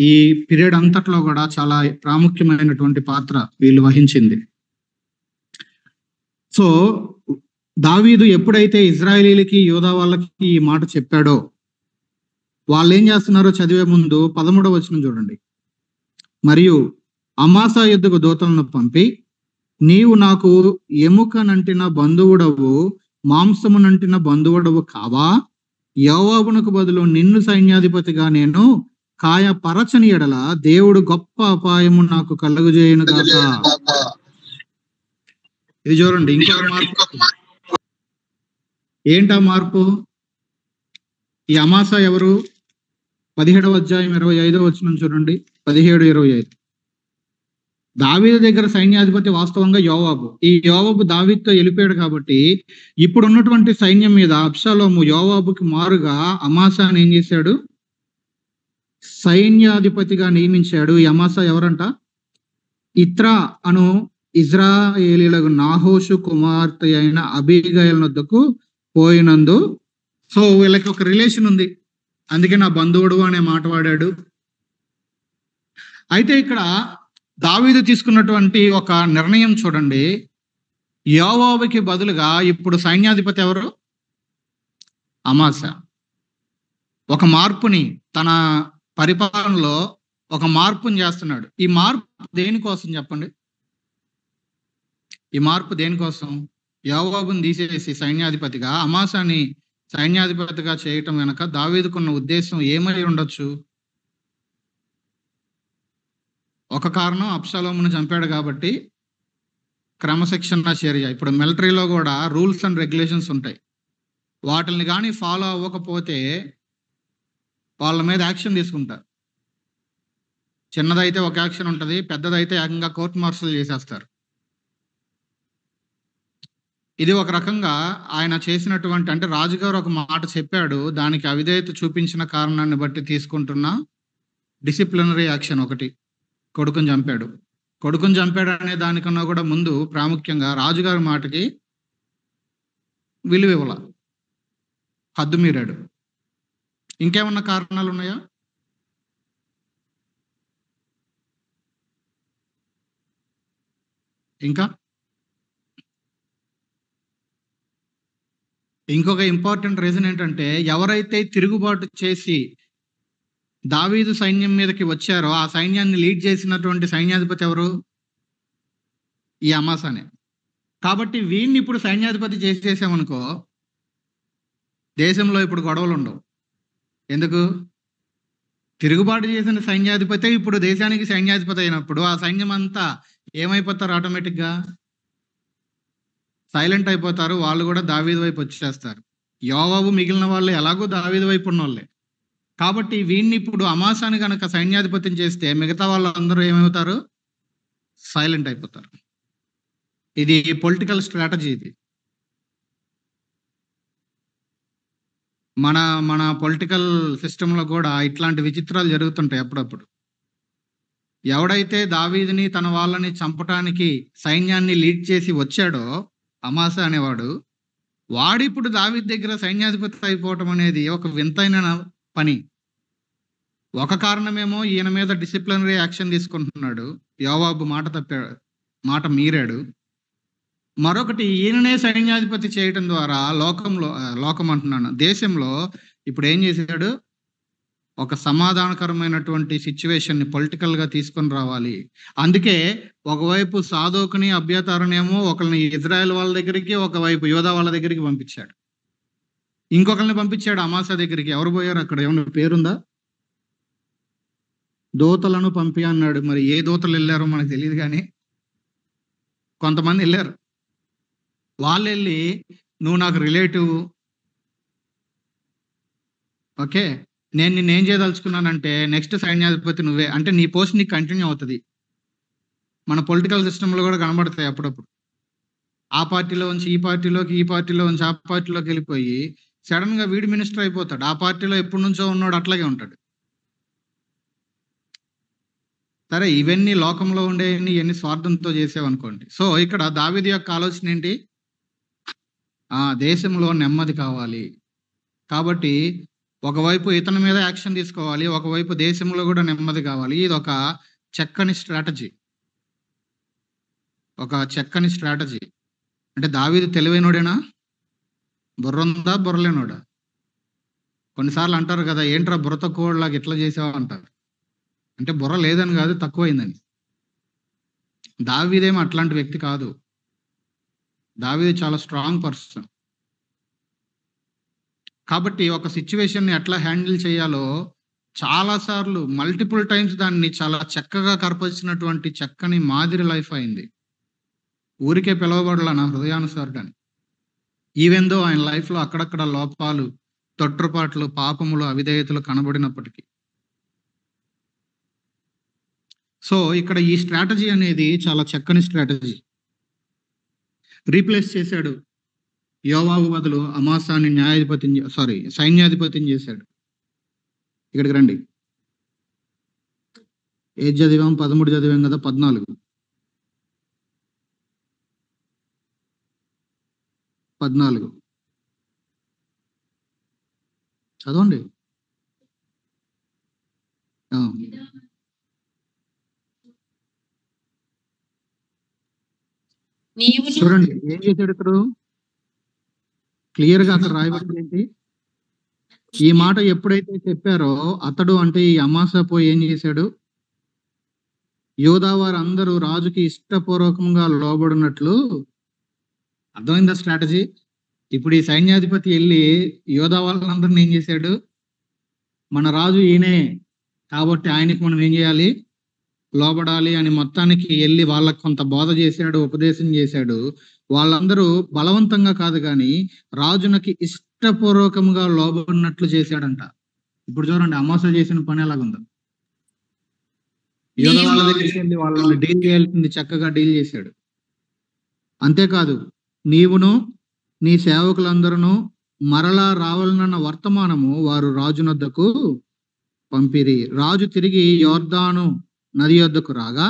ఈ పీరియడ్ అంతట్లో కూడా చాలా ప్రాముఖ్యమైనటువంటి పాత్ర వీళ్ళు వహించింది. సో దావీదు ఎప్పుడైతే ఇజ్రాయేలీలకి యోధా వాళ్ళకి ఈ మాట చెప్పాడో, వాళ్ళు ఏం చేస్తున్నారో చదివే ముందు 13వ వచనం చూడండి. మరియు అమాసా యుద్ధకు దూతలను పంపి, నీవు నాకు ఎముకనంటిన బంధువుడవు, మాంసమునంటిన బంధువుడవు కావా? యోవాబునకు బదులు నిన్ను సైన్యాధిపతిగా నేను కాయపరచని ఎడల దేవుడు గొప్ప అపాయము నాకు కలుగజేయును గాక. ఇది చూడండి, ఇంకొక మార్పు. ఏంటా మార్పు? ఈ అమాసా ఎవరు? 17వ అధ్యాయం 25వ వచనం చూడండి, 17-25. దావీదు దగ్గర సైన్యాధిపతి వాస్తవంగా యోవాబు. ఈ యోవాబు దావీదుతో వెళ్ళిపోయాడు కాబట్టి ఇప్పుడు ఉన్నటువంటి సైన్యం మీద అబ్షాలోము యోవాబుకి మారుగా అమాసాని ఏం చేశాడు? సైన్యాధిపతిగా నియమించాడు. ఈ అమాసా ఎవరంట? ఇత్రా అను ఇజ్రాయేలీలకు నాహోషు కుమార్తె అయిన అబీగయల్ వద్దకు పోయినందు. సో వీళ్ళకి ఒక రిలేషన్ ఉంది, అందుకే నా బంధువుడు అనే మాట వాడాడు. అయితే ఇక్కడ దావీదు తీసుకున్నటువంటి ఒక నిర్ణయం చూడండి. యోవాబుకి బదులుగా ఇప్పుడు సైన్యాధిపతి ఎవరు? అమాసా. ఒక మార్పుని తన పరిపాలనలో ఒక మార్పుని చేస్తున్నాడు. ఈ మార్పు దేనికోసం చెప్పండి? ఈ మార్పు దేనికోసం? యోవాబుని తీసేసి సైన్యాధిపతిగా అమాసాని సైన్యాధిపతిగా చేయటం వెనక దావీదుకున్న ఉద్దేశం ఏమై ఉండొచ్చు? ఒక కారణం, అబ్షాలోమును చంపాడు కాబట్టి క్రమశిక్షణ చర్య. ఇప్పుడు మిలిటరీలో కూడా రూల్స్ అండ్ రెగ్యులేషన్స్ ఉంటాయి, వాటిని కానీ ఫాలో అవ్వకపోతే వాళ్ళ మీద యాక్షన్ తీసుకుంటారు. చిన్నదైతే ఒక యాక్షన్ ఉంటుంది, పెద్దదైతే ఏకంగా కోర్టు మార్షల్ చేసేస్తారు. ఇది ఒక రకంగా ఆయన చేసినటువంటి, అంటే రాజుగారు ఒక మాట చెప్పాడు, దానికి అవిధేయత చూపించిన కారణాన్ని బట్టి తీసుకుంటున్న డిసిప్లినరీ యాక్షన్ ఒకటి. కొడుకుని చంపాడు. కొడుకుని చంపాడు అనే దానికన్నా కూడా ముందు ప్రాముఖ్యంగా రాజుగారి మాటకి విలువ ఇవ్వాల, హద్దు మీరాడు. ఇంకేమన్నా కారణాలు ఉన్నాయా? ఇంకా ఇంకొక ఇంపార్టెంట్ రీజన్ ఏంటంటే, ఎవరైతే తిరుగుబాటు చేసి దావీదు సైన్యం మీదకి వచ్చారో ఆ సైన్యాన్ని లీడ్ చేసినటువంటి సైన్యాధిపతి ఎవరు? ఈ అమాసానే. కాబట్టి వీడిని ఇప్పుడు సైన్యాధిపతి చేసేసామనుకో, దేశంలో ఇప్పుడు గొడవలు ఉండవు. ఎందుకు? తిరుగుబాటు చేసిన సైన్యాధిపతి ఇప్పుడు దేశానికి సైన్యాధిపతి అయినప్పుడు ఆ సైన్యం అంతా ఏమైపోతారు? ఆటోమేటిక్గా సైలెంట్ అయిపోతారు. వాళ్ళు కూడా దావీదు వైపు వచ్చేస్తారు. యోవాబు మిగిలిన వాళ్ళు ఎలాగో దావీదు వైపు ఉన్న వాళ్ళే. కాబట్టి వీడిని ఇప్పుడు అమాసాని కనుక సైన్యాధిపతిని చేస్తే మిగతా వాళ్ళందరూ ఏమవుతారు? సైలెంట్ అయిపోతారు. ఇది పొలిటికల్ స్ట్రాటజీ. ఇది మన పొలిటికల్ సిస్టంలో కూడా ఇట్లాంటి విచిత్రాలు జరుగుతుంటాయి అప్పుడప్పుడు. ఎవడైతే దావీదుని తన వాళ్ళని చంపటానికి సైన్యాన్ని లీడ్ చేసి వచ్చాడో అమాసా అనేవాడు, వాడిప్పుడు దావీదు దగ్గర సైన్యాధిపతి అయిపోవటం అనేది ఒక వింతైన పని. ఒక కారణమేమో ఈయన మీద డిసిప్లినరీ యాక్షన్ తీసుకుంటున్నాడు, యోవాబు మాట మీరాడు. మరొకటి ఈయననే సైన్యాధిపతి చేయటం ద్వారా లోకం అంటున్నాను, దేశంలో ఇప్పుడు ఏం చేశాడు, ఒక సమాధానకరమైనటువంటి సిచ్యువేషన్ ని పొలిటికల్ గా తీసుకొని రావాలి. అందుకే ఒకవైపు సాదోకుని అబ్యాతారునేమో ఒకరిని ఇజ్రాయెల్ వాళ్ళ దగ్గరికి, ఒకవైపు యోధా వాళ్ళ దగ్గరికి పంపించాడు. ఇంకొకరిని పంపించాడు అమాసా దగ్గరికి. ఎవరు పోయారు అక్కడ? ఏమన్నా పేరుందా? దూతలను పంపి అన్నాడు. మరి ఏ దూతలు వెళ్ళారో మనకు తెలియదు, కానీ కొంతమంది వెళ్ళారు. వాళ్ళు వెళ్ళి, నువ్వు నాకు రిలేటివ్, ఓకే, నేను నిన్ను ఏం చేయదలుచుకున్నానంటే నెక్స్ట్ సైన్యాధిపతి నువ్వే, అంటే నీ పోస్ట్ నీకు కంటిన్యూ అవుతుంది. మన పొలిటికల్ సిస్టంలో కూడా కనబడతాయి అప్పుడప్పుడు. ఆ పార్టీలో ఉంచి ఈ పార్టీలోకి, ఈ పార్టీలో ఉంచి ఆ పార్టీలోకి వెళ్ళిపోయి సడన్ గా వీడు మినిస్టర్ అయిపోతాడు. ఆ పార్టీలో ఎప్పటి నుంచో ఉన్నాడు, అట్లాగే ఉంటాడు. సరే, ఇవన్నీ లోకంలో ఉండే ఇవన్నీ స్వార్థంతో చేసేవనుకోండి. సో ఇక్కడ దావీదు యొక్క ఆలోచన ఏంటి? దేశంలో నెమ్మది కావాలి కాబట్టి ఒకవైపు ఇతని మీద యాక్షన్ తీసుకోవాలి, ఒకవైపు దేశంలో కూడా నెమ్మది కావాలి. ఇది ఒక చక్కని స్ట్రాటజీ. అంటే దావీదు తెలివైనోడేనా? బుర్రందా బుర్రలేనోడా? కొన్నిసార్లు అంటారు కదా, ఏంట్రా బుర్ర తక్కువలాగా ఎట్లా చేసావు అంటారు. అంటే బుర్ర లేదని కాదు, తక్కువైందని. దావీదేమో అట్లాంటి వ్యక్తి కాదు. దావీదు చాలా స్ట్రాంగ్ పర్సన్. కాబట్టి ఒక సిచ్యువేషన్ ని ఎట్లా హ్యాండిల్ చేయాలో చాలా సార్లు, మల్టిపుల్ టైమ్స్ దాన్ని చాలా చక్కగా కనపరిచినటువంటి చక్కని మాదిరి లైఫ్ అయింది. ఊరికే పిలవబడలా నా హృదయానుసారుడని. ఈవెన్ దో ఆయన లైఫ్ లో అక్కడక్కడ లోపాలు, తొట్టుపాట్లు, పాపములు, అవిధేయతలు కనబడినప్పటికీ. సో ఇక్కడ ఈ స్ట్రాటజీ అనేది చాలా చక్కని స్ట్రాటజీ. రీప్లేస్ చేశాడు. యోవాబు బదులు అమాసాని సైన్యాధిపతిని చేశాడు. ఇక్కడికి రండి. ఏది చదివాం? 13 చదివాం కదా, 14 చదవండి. చూడండి ఏం చేశాడు ఇక్కడ. క్లియర్ గా అక్కడ రాయబడింది ఏంటి? ఈ మాట ఎప్పుడైతే చెప్పారో అతడు, అంటే ఈ అమాసా పోయి ఏం చేశాడు? యోధా వారు అందరూ రాజుకి ఇష్టపూర్వకంగా లోబడినట్లు. అర్థమైందా స్ట్రాటజీ? ఇప్పుడు ఈ సైన్యాధిపతి వెళ్ళి యోధా వాళ్ళందరిని ఏం చేశాడు? మన రాజు ఈయనే కాబట్టి ఆయనకి మనం ఏం చేయాలి? లోబడాలి అని మొత్తానికి వెళ్ళి వాళ్ళకి కొంత బోధ చేశాడు, ఉపదేశం చేశాడు. వాళ్ళందరూ బలవంతంగా కాదు కానీ రాజునకి ఇష్టపూర్వకంగా లోబడినట్లు చేశాడంట. ఇప్పుడు చూడండి అమాసా చేసిన పని ఎలాగుందో. యోధా వాళ్ళ దగ్గరికి వెళ్ళి వాళ్ళని డీల్ చేయాల్సింది చక్కగా డీల్ చేశాడు. అంతేకాదు, నీవును నీ సేవకులందరూ మరలా రావాలన్న వర్తమానము వారు రాజునొద్దకు పంపిరి. రాజు తిరిగి యోర్దాను నది యొద్దకు రాగా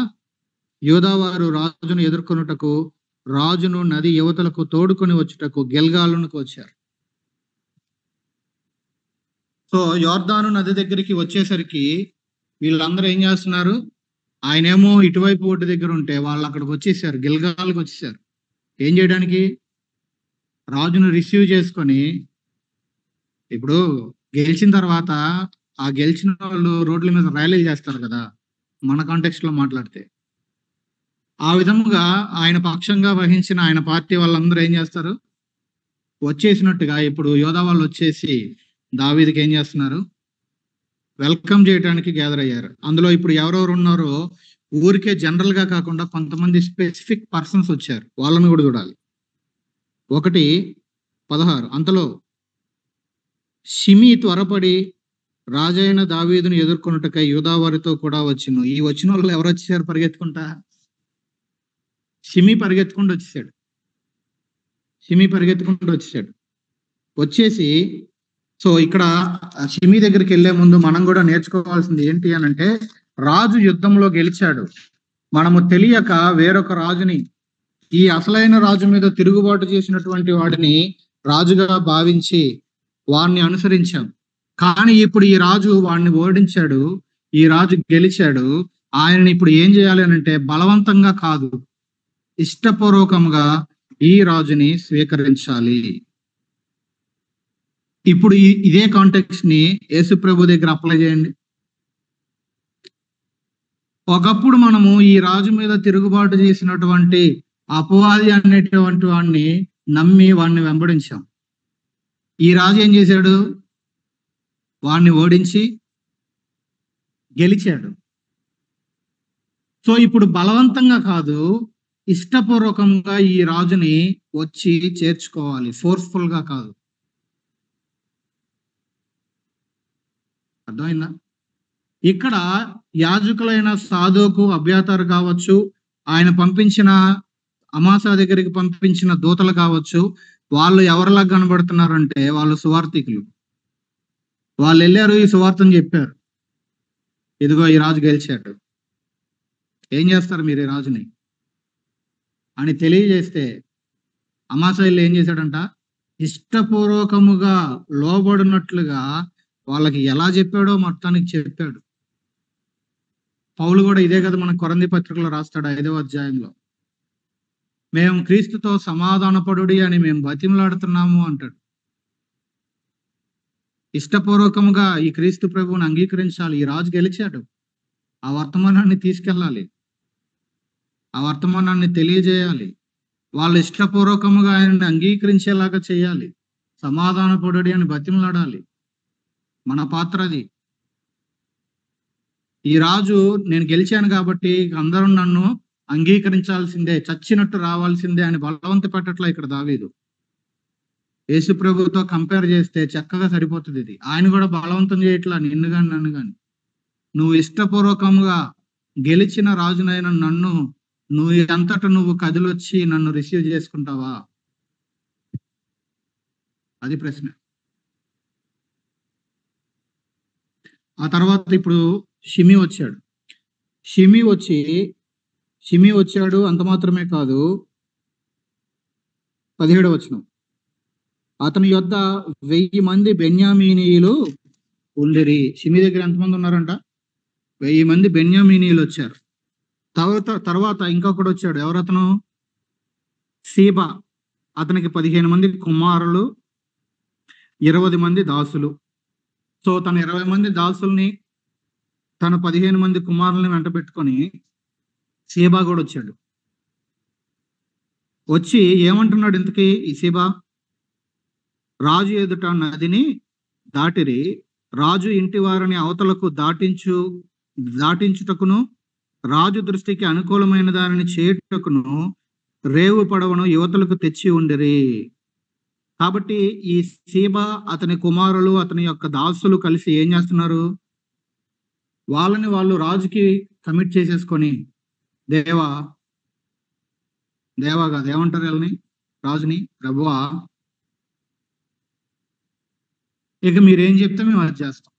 యోధా వారు రాజును ఎదుర్కొనుటకు రాజును నది యువతలకు తోడుకొని వచ్చుటకు గిల్గాలునకు వచ్చారు. సో యోర్దాను నది దగ్గరికి వచ్చేసరికి వీళ్ళందరూ ఏం చేస్తున్నారు? ఆయనేమో ఇటువైపు ఒడ్డు దగ్గర ఉంటే వాళ్ళు అక్కడికి వచ్చేసారు, గిల్గాల్కి వచ్చేసారు. ఏం చేయడానికి? రాజును రిసీవ్ చేసుకొని. ఇప్పుడు గెలిచిన తర్వాత ఆ గెలిచిన వాళ్ళు రోడ్ల మీద ర్యాలీలు చేస్తారు కదా, మన కాంటెక్స్ట్ లో మాట్లాడితే. ఆ విధముగా ఆయన పక్షంగా వహించిన ఆయన పార్టీ వాళ్ళందరూ ఏం చేస్తారు? వచ్చేసినట్టుగా ఇప్పుడు యోధా వాళ్ళు వచ్చేసి దావీదుకి ఏం చేస్తున్నారు? వెల్కమ్ చేయడానికి గ్యాదర్ అయ్యారు. అందులో ఇప్పుడు ఎవరెవరు ఉన్నారో ఊరికే జనరల్ గా కాకుండా కొంతమంది స్పెసిఫిక్ పర్సన్స్ వచ్చారు, వాళ్ళని కూడా చూడాలి. 1:16 అంతలో షిమీ త్వరపడి రాజైన దావీదును ఎదుర్కొనుటకై యూదా వారితో కూడా వచ్చిను. ఈ వచ్చిన వాళ్ళు ఎవరు వచ్చేసారు పరిగెత్తుకుంటా? షిమీ పరిగెత్తుకుంటూ వచ్చేసాడు. వచ్చేసి, సో ఇక్కడ షిమీ దగ్గరికి వెళ్లే ముందు మనం కూడా నేర్చుకోవాల్సింది ఏంటి అని అంటే, రాజు యుద్ధంలో గెలిచాడు. మనము తెలియక వేరొక రాజుని, ఈ అసలైన రాజు మీద తిరుగుబాటు చేసినటువంటి వాడిని రాజుగా భావించి వాడిని అనుసరించాం. కానీ ఇప్పుడు ఈ రాజు వాడిని ఓడించాడు, ఈ రాజు గెలిచాడు. ఆయనని ఇప్పుడు ఏం చేయాలి అని అంటే, బలవంతంగా కాదు, ఇష్టపూర్వకంగా ఈ రాజుని స్వీకరించాలి. ఇప్పుడు ఇదే కాంటెక్స్ట్ ని యేసు ప్రభు దగ్గర అప్లై చేయండి. ఒకప్పుడు మనము ఈ రాజు మీద తిరుగుబాటు చేసినటువంటి అపవాది అనేటువంటి వాడిని నమ్మి వాడిని వెంబడించాం. ఈ రాజు ఏం చేశాడు? వాడిని ఓడించి గెలిచాడు. సో ఇప్పుడు బలవంతంగా కాదు, ఇష్టపూర్వకంగా ఈ రాజుని వచ్చి చేర్చుకోవాలి, ఫోర్స్ఫుల్ గా కాదు. అర్థమైందా? ఇక్కడ యాజకులైన సాదోకు, అబ్యాతారు కావచ్చు, ఆయన పంపించిన అమాసా దగ్గరికి పంపించిన దూతలు కావచ్చు, వాళ్ళు ఎవరిలా కనబడుతున్నారంటే వాళ్ళు సువార్థికులు. వాళ్ళు వెళ్ళారు, ఈ సువార్తను చెప్పారు, ఇదిగో ఈ రాజు గెలిచాడు, ఏం చేస్తారు మీరు ఈ రాజుని అని తెలియజేస్తే, అమాసాయిలు ఏం చేశాడంట? ఇష్టపూర్వకముగా లోబడినట్లుగా వాళ్ళకి ఎలా చెప్పాడో మొత్తానికి చెప్పాడు. పౌలు కూడా ఇదే కదా మన కొరంథీ పత్రికలో రాస్తాడు 5వ అధ్యాయంలో, మేము క్రీస్తుతో సమాధానపడుడి అని మేము బతిమలాడుతున్నాము అంటాడు. ఇష్టపూర్వకముగా ఈ క్రీస్తు ప్రభువుని అంగీకరించాలి. ఈ రాజు గెలిచాడు, ఆ వర్తమానాన్ని తీసుకెళ్ళాలి, ఆ వర్తమానాన్ని తెలియజేయాలి. వాళ్ళు ఇష్టపూర్వకముగా ఆయనని అంగీకరించేలాగా చేయాలి, సమాధానపడుడి అని బతిమలాడాలి. మన పాత్ర అది. ఈ రాజు నేను గెలిచాను కాబట్టి అందరూ నన్ను అంగీకరించాల్సిందే, చచ్చినట్టు రావాల్సిందే అని బలవంత పెట్టట్లా ఇక్కడ దావీదు. యేసు ప్రభుతో కంపేర్ చేస్తే చక్కగా సరిపోతుంది ఇది. ఆయన కూడా బలవంతం చేయట్లా నిన్ను కానీ నన్ను కానీ. నువ్వు ఇష్టపూర్వకంగా గెలిచిన రాజునైన నన్ను నువ్వు అంతటా నువ్వు కదిలొచ్చి నన్ను రిసీవ్ చేసుకుంటావా? అది ప్రశ్న. ఆ తర్వాత ఇప్పుడు షిమి వచ్చాడు. షిమి వచ్చాడు, అంత మాత్రమే కాదు, 17వ వచనం, అతని యొద్ద 1000 మంది బెన్యామీనీయులు ఉండిరి. షిమి దగ్గర ఎంతమంది ఉన్నారంట? 1000 మంది బెన్యామీనీయులు వచ్చారు. తర్వాత ఇంకొకడు వచ్చాడు. ఎవరతను? సీబా. అతనికి 15 మంది కుమారులు, 20 మంది దాసులు. సో తన 20 మంది దాసుల్ని, తన 15 మంది కుమారుల్ని వెంట పెట్టుకొని సీబా కూడా వచ్చాడు. వచ్చి ఏమంటున్నాడు ఇంతకీ ఈ సీబా? రాజు ఎదుట నదిని దాటిరి, రాజు ఇంటి వారిని అవతలకు దాటించుటకును రాజు దృష్టికి అనుకూలమైన దానిని చేయుటకును రేవు పడవను యువతలకు తెచ్చి ఉండిరి. కాబట్టి ఈ సీబా, అతని కుమారులు, అతని యొక్క దాసులు కలిసి ఏం చేస్తున్నారు? వాళ్ళని వాళ్ళు రాజుకి కమిట్ చేసేసుకొని, దేవా కాదు, ఏమంటారు వీళ్ళని? రాజుని, ప్రభువా ఇక మీరేం చెప్తే మేము అది చేస్తాం.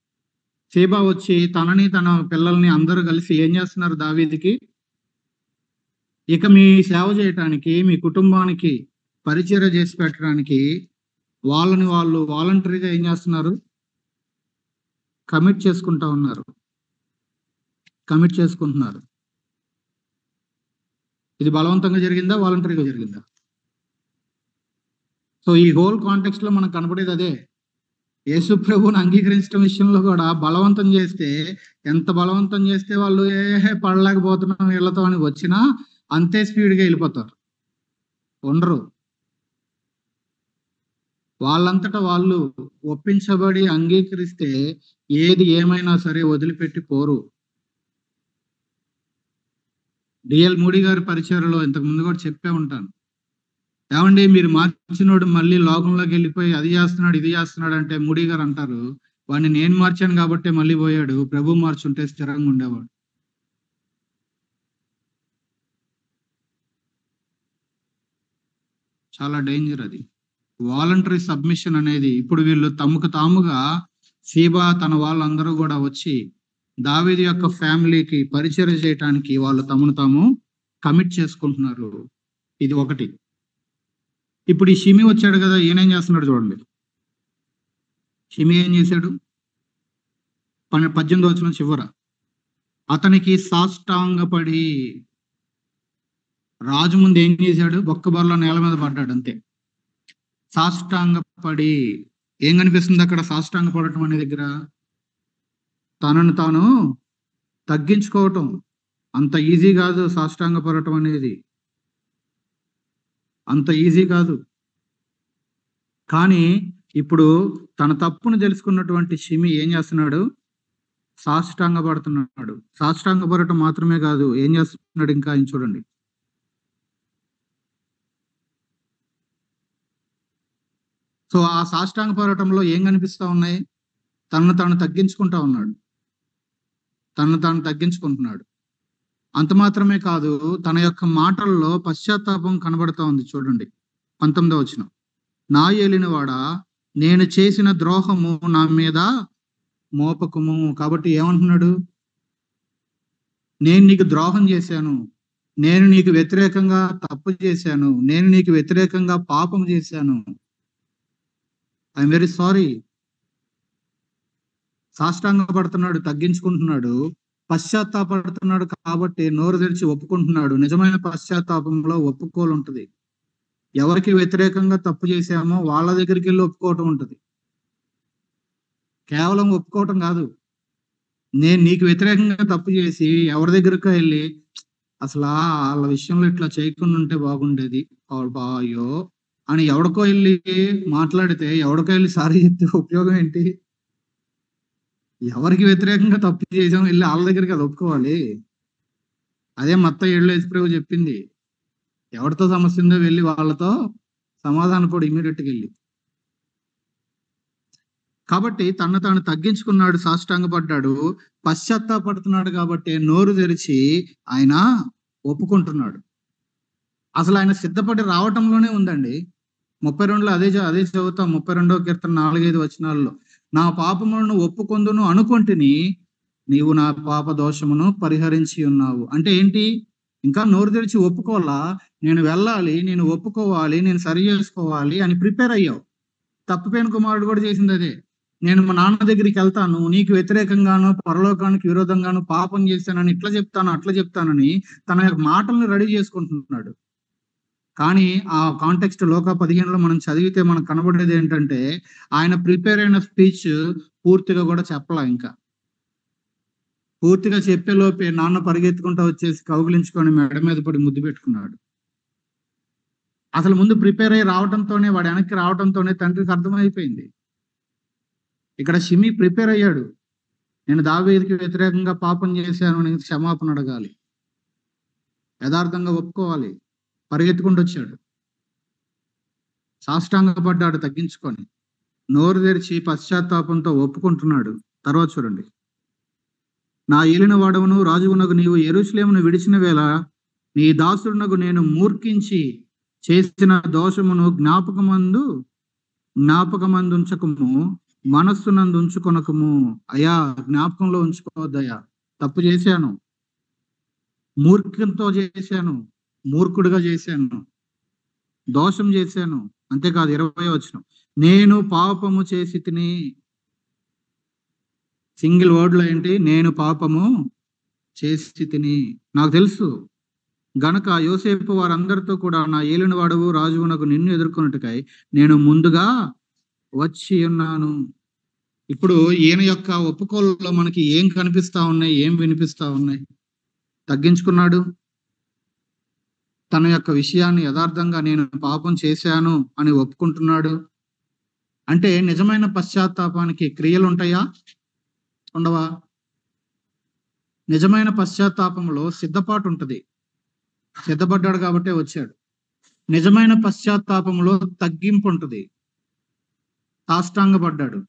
సీబా వచ్చి తనని తన పిల్లల్ని అందరూ కలిసి ఏం చేస్తున్నారు? దావీదుకి ఇక మీ సేవ చేయటానికి, మీ కుటుంబానికి పరిచర్య చేసి పెట్టడానికి వాళ్ళని వాళ్ళు వాలంటరీగా ఏం చేస్తున్నారు? కమిట్ చేసుకుంటున్నారు. ఇది బలవంతంగా జరిగిందా, వాలంటరీగా జరిగిందా? సో ఈ హోల్ కాంటెక్స్ట్ లో మనకు కనపడేది అదే. యేసు ప్రభువుని అంగీకరించడం విషయంలో కూడా బలవంతం చేస్తే, ఎంత బలవంతం చేస్తే వాళ్ళు పడలేకపోతున్నాం వీళ్ళతో అని వచ్చినా అంతే స్పీడ్గా వెళ్ళిపోతారు, ఉండరు. వాళ్ళంతటా వాళ్ళు ఒప్పించబడి అంగీకరిస్తే ఏది ఏమైనా సరే వదిలిపెట్టి పోరు. డిఎల్ మూడి గారి పరిచయలో ఇంతకు ముందు కూడా చెప్పే ఉంటాను. ఏమండి మీరు మార్చినోడు మళ్ళీ లోకంలోకి వెళ్ళిపోయి అది చేస్తున్నాడు ఇది చేస్తున్నాడు అంటే మూడి గారు అంటారు, వాడిని నేను మార్చాను కాబట్టి మళ్ళీ పోయాడు, ప్రభు మార్చుంటే స్థిరంగా ఉండేవాడు. చాలా డేంజర్ అది. వాలంటరీ సబ్మిషన్ అనేది ఇప్పుడు వీళ్ళు తమకు తాముగా, సీబా తన వాళ్ళందరూ కూడా వచ్చి దావీదు యొక్క ఫ్యామిలీకి పరిచర్య చేయటానికి వాళ్ళు తమను తాము కమిట్ చేసుకుంటున్నారు. ఇది ఒకటి. ఇప్పుడు ఈ షిమి వచ్చాడు కదా, ఈయనేం చేస్తున్నాడు చూడండి. షిమి ఏం చేశాడు? 18వ వచనం చివర అతనికి సాష్టాంగపడి రాజు ముందు ఏం చేశాడు? బొక్కబొర్ల నేల మీద పడ్డాడు అంతే. సాష్టాంగపడి ఏం కనిపిస్తుంది అక్కడ? సాష్టాంగ పడటం అనే దగ్గర తనను తాను తగ్గించుకోవటం. అంత ఈజీ కాదు సాష్టాంగ పడటం అనేది, అంత ఈజీ కాదు. కానీ ఇప్పుడు తన తప్పును తెలుసుకున్నటువంటి షిమి ఏం చేస్తున్నాడు? సాష్టాంగ పడుతున్నాడు. సాష్టాంగ పడటం మాత్రమే కాదు, ఏం చేస్తున్నాడు ఇంకా ఆయన చూడండి. సో ఆ సాష్టాంగ పడటంలో ఏం కనిపిస్తా ఉన్నాయి? తనను తాను తగ్గించుకుంటా ఉన్నాడు, తనను తాను తగ్గించుకుంటున్నాడు. అంత మాత్రమే కాదు, తన యొక్క మాటల్లో పశ్చాత్తాపం కనబడతా ఉంది. చూడండి 19వ వచనం. నా ఏలినవాడా, నేను చేసిన ద్రోహము నా మీద మోపకము. కాబట్టి ఏమంటున్నాడు? నేను నీకు ద్రోహం చేశాను, నేను నీకు వ్యతిరేకంగా తప్పు చేశాను, నేను నీకు వ్యతిరేకంగా పాపం చేశాను. I'm very sorry. సాష్టాంగ పడుతున్నాడు, తగ్గించుకుంటున్నాడు, పశ్చాత్తాపడుతున్నాడు. కాబట్టి నోరు తెరిచి ఒప్పుకుంటున్నాడు. నిజమైన పశ్చాత్తాపంలో ఒప్పుకోలు ఉంటుంది. ఎవరికి వ్యతిరేకంగా తప్పు చేశామో వాళ్ళ దగ్గరికి వెళ్ళి ఒప్పుకోవటం ఉంటుంది. కేవలం ఒప్పుకోవటం కాదు. నేను నీకు వ్యతిరేకంగా తప్పు చేసి ఎవరి దగ్గరకు వెళ్ళి అసలు వాళ్ళ విషయంలో ఇట్లా చేయకుండా ఉంటే బాగుండేది అయ్యో అని ఎవడికో వెళ్ళి మాట్లాడితే, ఎవడికో వెళ్ళి సారీ చెప్తే ఉపయోగం ఏంటి? ఎవరికి వ్యతిరేకంగా తప్పు చేసాం వెళ్ళి వాళ్ళ దగ్గరికి అది ఒప్పుకోవాలి. అదే మత్తయి 7:5 చెప్పింది. ఎవరితో సమస్య ఉందో వెళ్ళి వాళ్ళతో సమాధాన పడు ఇమీడియట్గా వెళ్ళి. కాబట్టి తను తాను తగ్గించుకున్నాడు, సాష్టాంగపడ్డాడు, పశ్చాత్తాపడుతున్నాడు. కాబట్టి నోరు తెరిచి ఆయన ఒప్పుకుంటున్నాడు. అసలు ఆయన సిద్ధపడి రావటంలోనే ఉందండి. 32లో అదే చదువుతాం. 32వ కీర్తన 4-5 వచనాల్లో, నా పాపములను ఒప్పుకొందును అనుకొంటిని, నీవు నా పాప దోషమును పరిహరించి ఉన్నావు. అంటే ఏంటి? ఇంకా నోరు తెరిచి ఒప్పుకోవాలా? నేను వెళ్ళాలి, నేను ఒప్పుకోవాలి, నేను సరి చేసుకోవాలి అని ప్రిపేర్ అయ్యావు. తప్పిపోయిన కుమారుడు కూడా చేసింది అదే. నేను మా నాన్న దగ్గరికి వెళ్తాను, నీకు వ్యతిరేకంగాను పరలోకానికి విరోధంగాను పాపం చేశానని ఇట్లా చెప్తాను, అట్లా చెప్తానని తన యొక్క మాటలను రెడీ చేసుకుంటున్నాడు. కానీ ఆ కాంటెక్స్ట్ లోక 15లో మనం చదివితే మనకు కనబడేది ఏంటంటే, ఆయన ప్రిపేర్ అయిన స్పీచ్ పూర్తిగా కూడా చెప్పలా. ఇంకా పూర్తిగా చెప్పేలోపే నాన్న పరిగెత్తుకుంటూ వచ్చేసి కౌగిలించుకొని మెడ మీద పడి ముద్దు పెట్టుకున్నాడు. అసలు ముందు ప్రిపేర్ అయ్యి రావడంతోనే, వాడు వెనక్కి రావడంతోనే తండ్రికి అర్థమైపోయింది. ఇక్కడ షిమి ప్రిపేర్ అయ్యాడు. నేను దావీదుకి వ్యతిరేకంగా పాపం చేశాను, నేను క్షమాపణ అడగాలి, యథార్థంగా ఒప్పుకోవాలి. పరిగెత్తుకుంటూ వచ్చాడు, సాష్టాంగపడ్డాడు, తగ్గించుకొని నోరు తెరిచి పశ్చాత్తాపంతో ఒప్పుకుంటున్నాడు. తర్వాత చూడండి. నా ఏలిన వాడవును రాజువునకు నీవు యెరూషలేమును విడిచిన వేళ నీ దాసుడునకు నేను మూర్ఖించి చేసిన దోషమును జ్ఞాపకమందు ఉంచకము, మనస్సునందు ఉంచుకొనకము. అయ్యా, జ్ఞాపకంలో ఉంచుకోవద్దయ్యా. తప్పు చేశాను, మూర్ఖంతో చేశాను, మూర్ఖుడిగా చేశాను, దోషం చేశాను. అంతేకాదు 20వ వచనం, నేను పాపము చేసి తిని. సింగిల్ వర్డ్ లో ఏంటి? నేను పాపము చేసి తిని. నాకు తెలుసు గనక యోసేపు వారందరితో కూడా నా ఏలిన వాడవు రాజువునకు నిన్ను ఎదుర్కొన్నట్టుకై నేను ముందుగా వచ్చి ఉన్నాను. ఇప్పుడు ఈయన యొక్క ఒప్పుకోల్లో మనకి ఏం కనిపిస్తా ఉన్నాయి, ఏం వినిపిస్తా ఉన్నాయి? తగ్గించుకున్నాడు, తన యొక్క విషయాన్ని యథార్థంగా నేను పాపం చేశాను అని ఒప్పుకుంటున్నాడు. అంటే నిజమైన పశ్చాత్తాపానికి క్రియలు ఉంటాయా? ఉండవా? నిజమైన పశ్చాత్తాపంలో సిద్ధపాటు ఉంటది. సిద్ధపడ్డాడు కాబట్టే వచ్చాడు. నిజమైన పశ్చాత్తాపంలో తగ్గింపు ఉంటది. సాష్టాంగపడ్డాడు.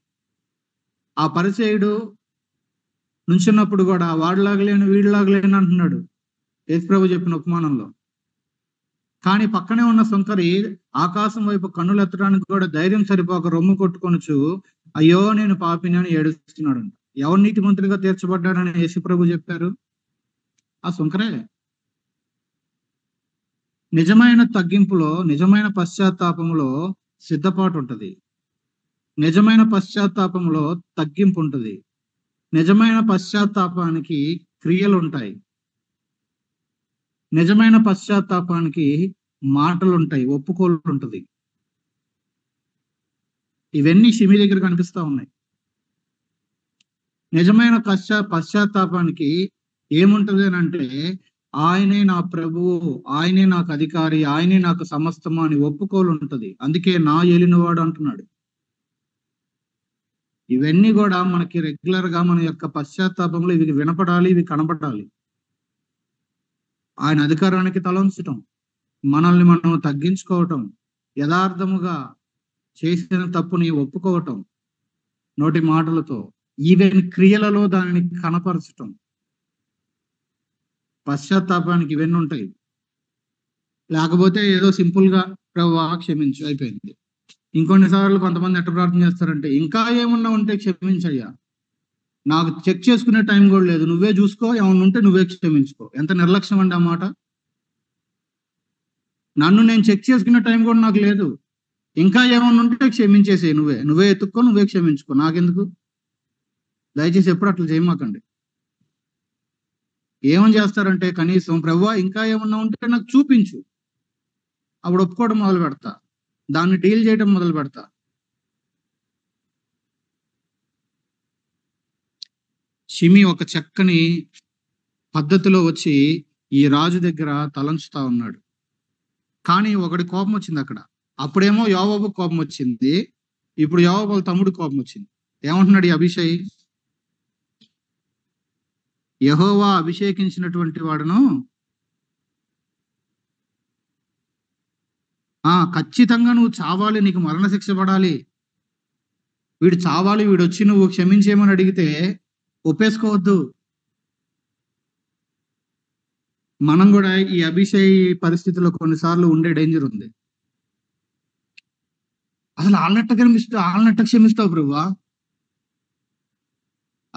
ఆ పరిసయ్యుడు నుంచున్నప్పుడు కూడా వాడిలాగలేను వీడిలాగలేను అంటున్నాడు యేసుప్రభు చెప్పిన ఉపమానంలో. కానీ పక్కనే ఉన్న సుంకరి ఆకాశం వైపు కన్నులు ఎత్తడానికి కూడా ధైర్యం సరిపోక రొమ్ము కొట్టుకొనుచు అయ్యో నేను పాపిని అని ఏడుస్తున్నాడు. ఎవరు నీతిమంతుడిగా తీర్చబడ్డాడని యేసు ప్రభు చెప్పారు? ఆ సుంకరే. నిజమైన తగ్గింపులో, నిజమైన పశ్చాత్తాపంలో సిద్ధపాటు ఉంటది. నిజమైన పశ్చాత్తాపంలో తగ్గింపు ఉంటది. నిజమైన పశ్చాత్తాపానికి క్రియలు ఉంటాయి. నిజమైన పశ్చాత్తాపానికి మాటలు ఉంటాయి, ఒప్పుకోలు ఉంటది. ఇవన్నీ షిమి దగ్గర కనిపిస్తా ఉన్నాయి. నిజమైన పశ్చాత్తాపానికి ఏముంటది అని అంటే, ఆయనే నా ప్రభువు, ఆయనే నాకు అధికారి, ఆయనే నాకు సమస్తము అని ఒప్పుకోలు ఉంటది. అందుకే నా ఏలినవాడు అంటున్నాడు. ఇవన్నీ కూడా మనకి రెగ్యులర్ గా మన యొక్క పశ్చాత్తాపంలో ఇవి వినపడాలి, ఇవి కనపడాలి. ఆయన అధికారానికి తలంచటం, మనల్ని మనం తగ్గించుకోవటం, యథార్థముగా చేసిన తప్పుని ఒప్పుకోవటం, నోటి మాటలతో, ఈవెన్ క్రియలలో దానిని కనపరచటం. పశ్చాత్తాపానికి ఇవన్నీ ఉంటాయి. లేకపోతే ఏదో సింపుల్ గా ప్రభువా క్షమించు అయిపోయింది. ఇంకొన్నిసార్లు కొంతమంది ఎట్ట ప్రార్థన చేస్తారంటే, ఇంకా ఏమన్నా ఉంటే క్షమించయ్యా, నాకు చెక్ చేసుకునే టైం కూడా లేదు, నువ్వే చూసుకో, ఏమన్నా ఉంటే నువ్వే క్షమించుకో. ఎంత నిర్లక్ష్యం అండి ఆ మాట. నన్ను నేను చెక్ చేసుకునే టైం కూడా నాకు లేదు, ఇంకా ఏమన్నా ఉంటే క్షమించేసే, నువ్వే ఎత్తుక్కో, నువ్వే క్షమించుకో, నాకెందుకు. దయచేసి ఎప్పుడు అట్లా చేయమాకండి. ఏమని చేస్తారంటే, కనీసం ప్రభువా ఇంకా ఏమన్నా ఉంటే నాకు చూపించు, అప్పుడు ఒప్పుకోవడం మొదలు పెడతా, దాన్ని డీల్ చేయడం మొదలు పెడతా. షిమి ఒక చక్కని పద్ధతిలో వచ్చి ఈ రాజు దగ్గర తలంచుతా ఉన్నాడు. కానీ ఒకటి కోపం వచ్చింది అక్కడ. అప్పుడేమో యోవాబు కోపం వచ్చింది, ఇప్పుడు యోవాబు వాళ్ళ తమ్ముడు కోపం వచ్చింది. ఏమంటున్నాడు ఈ అభిషేక్? యెహోవా అభిషేకించినటువంటి వాడును ఖచ్చితంగా నువ్వు చావాలి, నీకు మరణశిక్ష పడాలి, వీడు చావాలి, వీడు వచ్చి నువ్వు క్షమించేయమని అడిగితే ఒప్పేసుకోవద్దు. మనం కూడా ఈ అభిషేక్ పరిస్థితిలో కొన్నిసార్లు ఉండే డేంజర్ ఉంది. అసలు ఆళ్ళనట్ట క్షమిస్తావు ప్రభువా,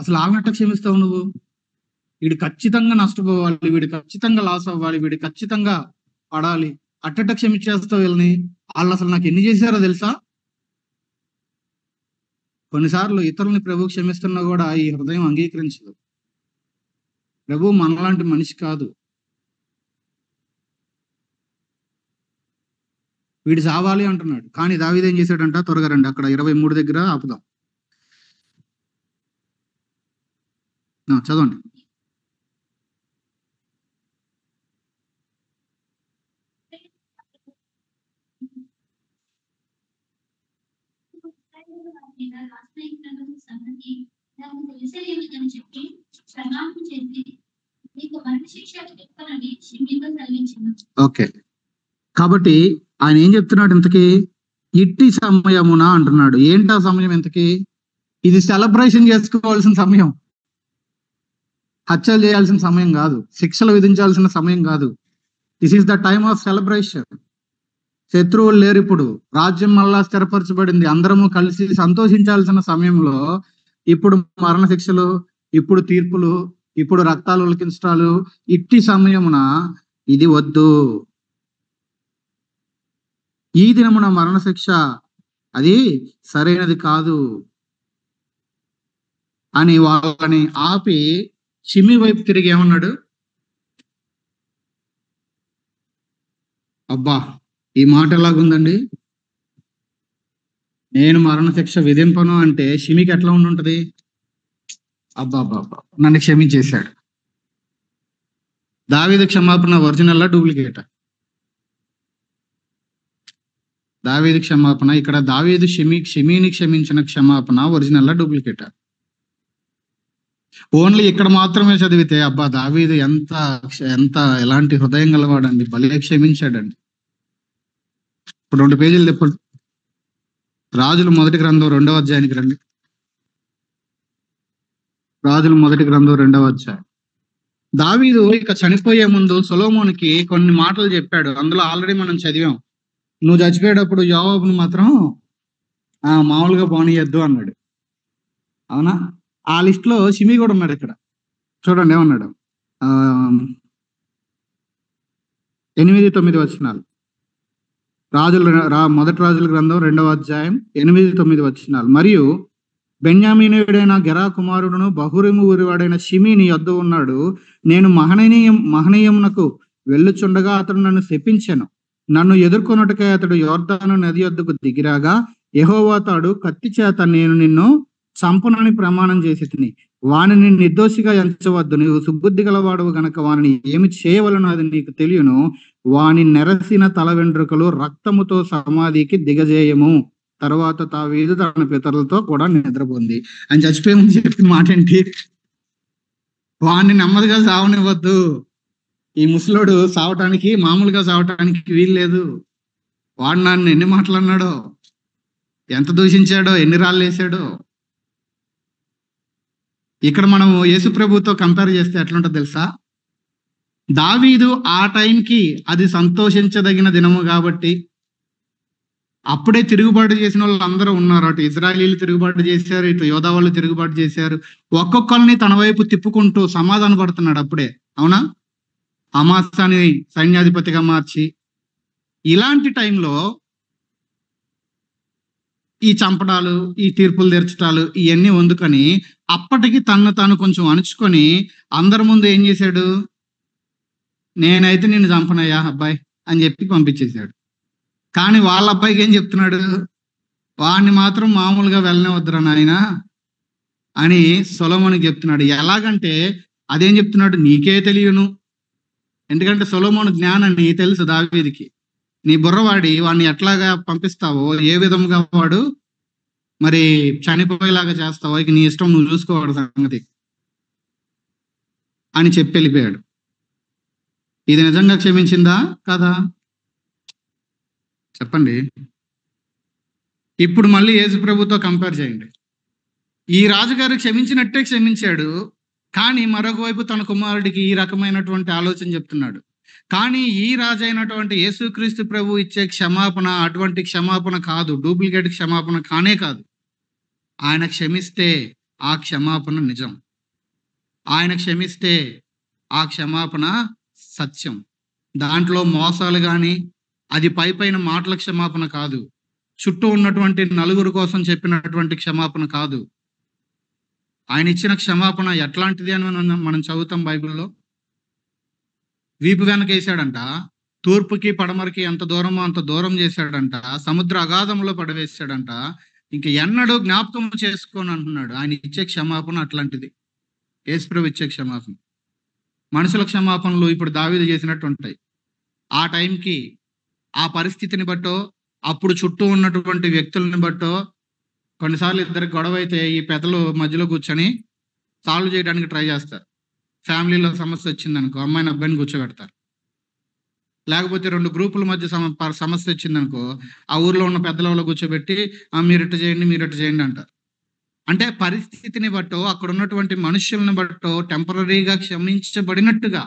అసలు ఆళ్ళనట్ట క్షమిస్తావు నువ్వు? వీడు ఖచ్చితంగా నష్టపోవాలి, వీడు ఖచ్చితంగా లాస్ అవ్వాలి, వీడు ఖచ్చితంగా పడాలి, అట్టట క్షమించేస్తావు వీళ్ళని. వాళ్ళు అసలు నాకు ఎన్ని చేశారో తెలుసా? కొన్నిసార్లు ఇతరుల్ని ప్రభు క్షమిస్తున్నా కూడా ఈ హృదయం అంగీకరించదు. ప్రభు మనలాంటి మనిషి కాదు. వీడు చావాలి అంటున్నాడు. కానీ దావీదు ఏం చేశాడంట? త్వరగా రండి, అక్కడ 23 దగ్గర ఆపుదాం. చదవండి. ఓకే, కాబట్టి ఆయన ఏం చెప్తున్నాడు ఇంతకీ? ఇట్టి సమయమున అంటున్నాడు. ఏంటా సమయం ఇంతకీ? ఇది సెలబ్రేషన్ చేసుకోవాల్సిన సమయం, హత్యలు చేయాల్సిన సమయం కాదు, శిక్షలు విధించాల్సిన సమయం కాదు. This is the time of celebration. శత్రువులు లేరు, ఇప్పుడు రాజ్యం మళ్ళా స్థిరపరచబడింది, అందరము కలిసి సంతోషించాల్సిన సమయంలో ఇప్పుడు మరణ శిక్షలు, ఇప్పుడు తీర్పులు, ఇప్పుడు రక్తాలు ఉలికించటాలు, ఇట్టి సమయమున ఇది వద్దు. ఈ దినమున మరణశిక్ష అది సరైనది కాదు అని వాళ్ళని ఆపి షిమి వైపు తిరిగి ఏమన్నాడు? అబ్బా, ఈ మాట ఎలాగుందండి, నేను మరణశిక్ష విధింపను అంటే షిమికి ఎట్లా ఉండుంటది? అబ్బా అబ్బా, నన్ను క్షమించేశాడు. దావీదు క్షమాపణ ఒరిజినల్ డూప్లికేట్? దావీదు క్షమాపణ ఇక్కడ, దావీదు షిమిని క్షమించిన క్షమాపణ ఒరిజినల్ డూప్లికేట్? ఓన్లీ ఇక్కడ మాత్రమే చదివితే అబ్బా దావీదు ఎంత ఎంత ఎలాంటి హృదయం గలవాడండి, భలే క్షమించాడండి. ఇప్పుడు 2 పేజీలు తెప్పండి, రాజులు మొదటి గ్రంథం 2వ అధ్యాయానికి రండి. రాజులు మొదటి గ్రంథం 2వ అధ్యాయం. దావీదు ఇక చనిపోయే ముందు సొలొమోనుకి కొన్ని మాటలు చెప్పాడు. అందులో ఆల్రెడీ మనం చదివాం. నువ్వు చచ్చిపోయేటప్పుడు యోవాబుని మాత్రం మామూలుగా పోనీయద్దు అన్నాడు, అవునా? ఆ లిస్ట్ లో షిమి కూడా ఉన్నాడు ఇక్కడ. చూడండి ఏమన్నాడు. 8-9 వచనాలు. మొదటి రాజుల గ్రంథం 2వ అధ్యాయం 8-9 వచనాలు. మరియు బెన్యామీనీయుడైన గెరా కుమారుడును బహురీము ఊరివాడైన షిమి నీ యొద్ద ఉన్నాడు. నేను మహనీయమునకు వెళ్ళుచుండగా అతడు నన్ను శపించెను. నన్ను ఎదుర్కొనుటకై అతడు యోర్దాను నది యొద్దకు దిగిరాగా యెహోవా తాడు కత్తి చేత నేను నిన్ను చంపునని ప్రమాణం చేసి తిని, వానిని నిర్దోషిగా ఎంచవద్దు, నీవు సుబుద్ధి గలవాడవు గనక వానిని ఏమి చేయవలనో అది నీకు తెలియను. వాని నెరసిన తల వెంట్రుకలు రక్తముతో సమాధికి దిగజేయము. తర్వాత తావీదు తన పితరులతో కూడా నిద్రపోంది. అని చచ్చిపోయి చెప్పిన మాట ఏంటి? వాడిని నెమ్మదిగా సావనివ్వద్దు. ఈ ముసలోడు సావటానికి మామూలుగా సావటానికి వీల్లేదు. వాడు నన్ను ఎన్ని మాట్లాడినాడో, ఎంత దూషించాడో, ఎన్ని రాళ్ళు వేసాడో. ఇక్కడ మనం యేసు ప్రభుతో కంపేర్ చేస్తే ఎట్లుంటుందో తెలుసా? దావీదు ఆ టైంకి అది సంతోషించదగిన దినము కాబట్టి అప్పుడే తిరుగుబాటు చేసిన వాళ్ళు అందరూ ఉన్నారు. అటు ఇజ్రాయేలీలు తిరుగుబాటు చేశారు, ఇటు యోధా వాళ్ళు తిరుగుబాటు చేశారు. ఒక్కొక్కరిని తన వైపు తిప్పుకుంటూ సమాధాన పడుతున్నాడు అప్పుడే. అవునా? అమాసాని సైన్యాధిపతిగా మార్చి, ఇలాంటి టైంలో ఈ చంపడాలు, ఈ తీర్పులు తెర్చడాలు ఇవన్నీ వందుకొని అప్పటికి తను తాను కొంచెం అణుచుకొని అందరి ముందు ఏం చేశాడు? నేనైతే నిన్ను చంపనయ్యా అబ్బాయి అని చెప్పి పంపించేశాడు. కానీ వాళ్ళ అబ్బాయికి ఏం చెప్తున్నాడు? వాడిని మాత్రం మామూలుగా వెళ్ళనే వద్దురా నాయన అని సొలొమోనుకి చెప్తున్నాడు. ఎలాగంటే అదేం చెప్తున్నాడు? నీకే తెలియను. ఎందుకంటే సొలొమోను జ్ఞానాన్ని తెలుసు దావీదుకి. నీ బుర్రవాడి వాడిని ఎట్లాగా పంపిస్తావో, ఏ విధంగా వాడు మరి చనిపోయేలాగా చేస్తావో ఇక నీ ఇష్టం, నువ్వు చూసుకోవాడు సంగతి అని చెప్పి వెళ్ళిపోయాడు. ఇది నిజంగా క్షమించిందా కదా? చెప్పండి. ఇప్పుడు మళ్ళీ యేసు ప్రభుతో కంపేర్ చేయండి. ఈ రాజుగారు క్షమించినట్టే క్షమించాడు, కానీ మరొక వైపు తన కుమారుడికి ఈ రకమైనటువంటి ఆలోచన చెప్తున్నాడు. కానీ ఈ రాజు అయినటువంటి యేసుక్రీస్తు ప్రభు ఇచ్చే క్షమాపణ అటువంటి క్షమాపణ కాదు, డూప్లికేట్ క్షమాపణ కానే కాదు. ఆయన క్షమిస్తే ఆ క్షమాపణ నిజం, ఆయన క్షమిస్తే ఆ క్షమాపణ సత్యం. దాంట్లో మోసాలు కానీ అది పైన మాటల క్షమాపణ కాదు, చుట్టూ ఉన్నటువంటి నలుగురు కోసం చెప్పినటువంటి క్షమాపణ కాదు. ఆయన ఇచ్చిన క్షమాపణ ఎట్లాంటిది అని మనం చదువుతాం బైబిల్లో. వీపు వెనకేసాడంట, తూర్పుకి పడమరకి ఎంత దూరమో అంత దూరం చేశాడంట, సముద్ర అగాధంలో పడవేశాడంట, ఇంక ఎన్నడూ జ్ఞాపకం చేసుకోని అంటున్నాడు. ఆయన ఇచ్చే క్షమాపణ అట్లాంటిది. యేసుప్రభు ఇచ్చే క్షమాపణ. మనుషుల క్షమాపణలు ఇప్పుడు దావీదు చేసినట్టు ఉంటాయి. ఆ టైంకి ఆ పరిస్థితిని బట్టో, అప్పుడు చుట్టూ ఉన్నటువంటి వ్యక్తులని బట్టో, కొన్నిసార్లు ఇద్దరికి గొడవ అయితే ఈ పెద్దలు మధ్యలో కూర్చొని సాల్వ్ చేయడానికి ట్రై చేస్తారు. ఫ్యామిలీలో సమస్య వచ్చిందనుకో అమ్మాయిని అబ్బాయిని కూర్చోబెడతారు. లేకపోతే రెండు గ్రూపుల మధ్య సమస్య వచ్చిందనుకో ఆ ఊర్లో ఉన్న పెద్దల కూర్చోబెట్టి మీరు ఇట్టు చేయండి, మీరు ఇట్టు చేయండి అంటారు. అంటే పరిస్థితిని బట్టో, అక్కడ ఉన్నటువంటి మనుషులను బట్టో టెంపరీగా క్షమించబడినట్టుగా,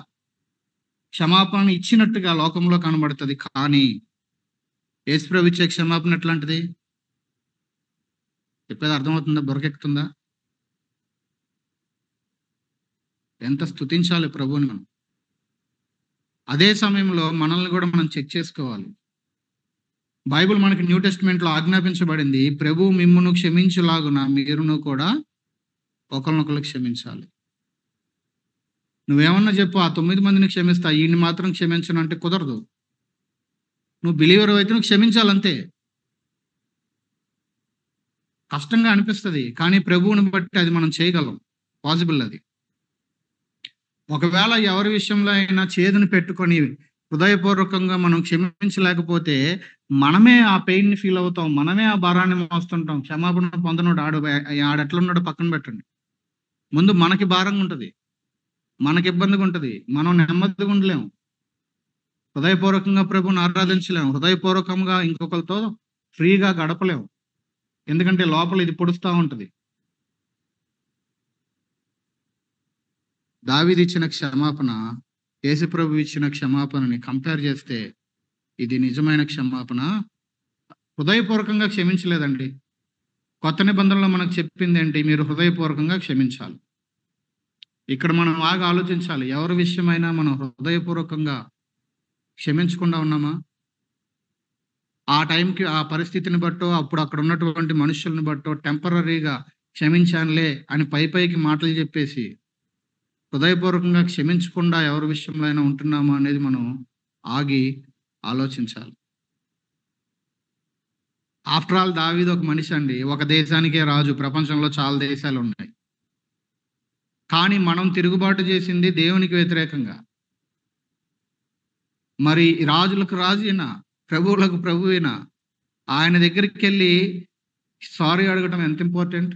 క్షమాపణ ఇచ్చినట్టుగా లోకంలో కనబడుతుంది. కానీ యేసుప్రభు ఇచ్చే క్షమాపణ ఎట్లాంటిది? చెప్పేది అర్థమవుతుందా? బుర్రకెక్కుతుందా? ఎంత స్తుతించాలి ప్రభువుని మనం. అదే సమయంలో మనల్ని కూడా మనం చెక్ చేసుకోవాలి. బైబిల్ మనకి న్యూ టెస్టిమెంట్ లో ఆజ్ఞాపించబడింది, ప్రభు మిమ్మును క్షమించులాగున మీరును కూడా ఒకరినొకరు క్షమించాలి. నువ్వేమన్నా చెప్పు, ఆ 9 మందిని క్షమిస్తా, ఈయన్ని మాత్రం క్షమించను అంటే కుదరదు. నువ్వు బిలీవర్ అయితే నువ్వు క్షమించాలంతే. కష్టంగా అనిపిస్తుంది, కానీ ప్రభువుని బట్టి అది మనం చేయగలం, పాసిబుల్ అది. ఒకవేళ ఎవరి విషయంలో అయినా చేదుని పెట్టుకొని హృదయపూర్వకంగా మనం క్షమించలేకపోతే మనమే ఆ పెయిన్ ని ఫీల్ అవుతాం, మనమే ఆ భారాన్ని మోస్తుంటాం. క్షమాపణ పొందనుడు ఆడెట్లున్నాడో పక్కన పెట్టండి. ముందు మనకి భారంగా ఉంటుంది, మనకి ఇబ్బందిగా ఉంటుంది, మనం నెమ్మదిగా ఉండలేము, హృదయపూర్వకంగా ప్రభుని ఆరాధించలేము, హృదయపూర్వకంగా ఇంకొకరితో ఫ్రీగా గడపలేము. ఎందుకంటే లోపల ఇది పొడుస్తూ ఉంటుంది. దావీదు ఇచ్చిన క్షమాపణ యేసుప్రభు ఇచ్చిన క్షమాపణని కంపేర్ చేస్తే ఇది నిజమైన క్షమాపణ. హృదయపూర్వకంగా క్షమించలేదండి, కొత్త నిబంధనలో మనకు చెప్పింది ఏంటి? మీరు హృదయపూర్వకంగా క్షమించాలి. ఇక్కడ మనం బాగా ఆలోచించాలి. ఎవరి విషయమైనా మనం హృదయపూర్వకంగా క్షమించకుండా ఉన్నామా? ఆ టైంకి ఆ పరిస్థితిని బట్టో, అప్పుడు అక్కడ ఉన్నటువంటి మనుషుల్ని బట్టో టెంపరరీగా క్షమించానులే అని పైకి మాటలు చెప్పేసి, హృదయపూర్వకంగా క్షమించకుండా ఎవరి విషయంలో అయినా ఉంటున్నామా అనేది మనం ఆగి ఆలోచించాలి. ఆఫ్టర్ ఆల్ దావీదు ఒక మనిషి అండి. ఒక దేశానికే రాజు. ప్రపంచంలో చాలా దేశాలున్నాయి. కానీ మనం తిరుగుబాటు చేసింది దేవునికి వ్యతిరేకంగా. మరి రాజులకు రాజు ఈయన, ప్రభువులకు ప్రభువు ఈయన. ఆయన దగ్గరికెళ్ళి సారీ అడగటం ఎంత ఇంపార్టెంట్.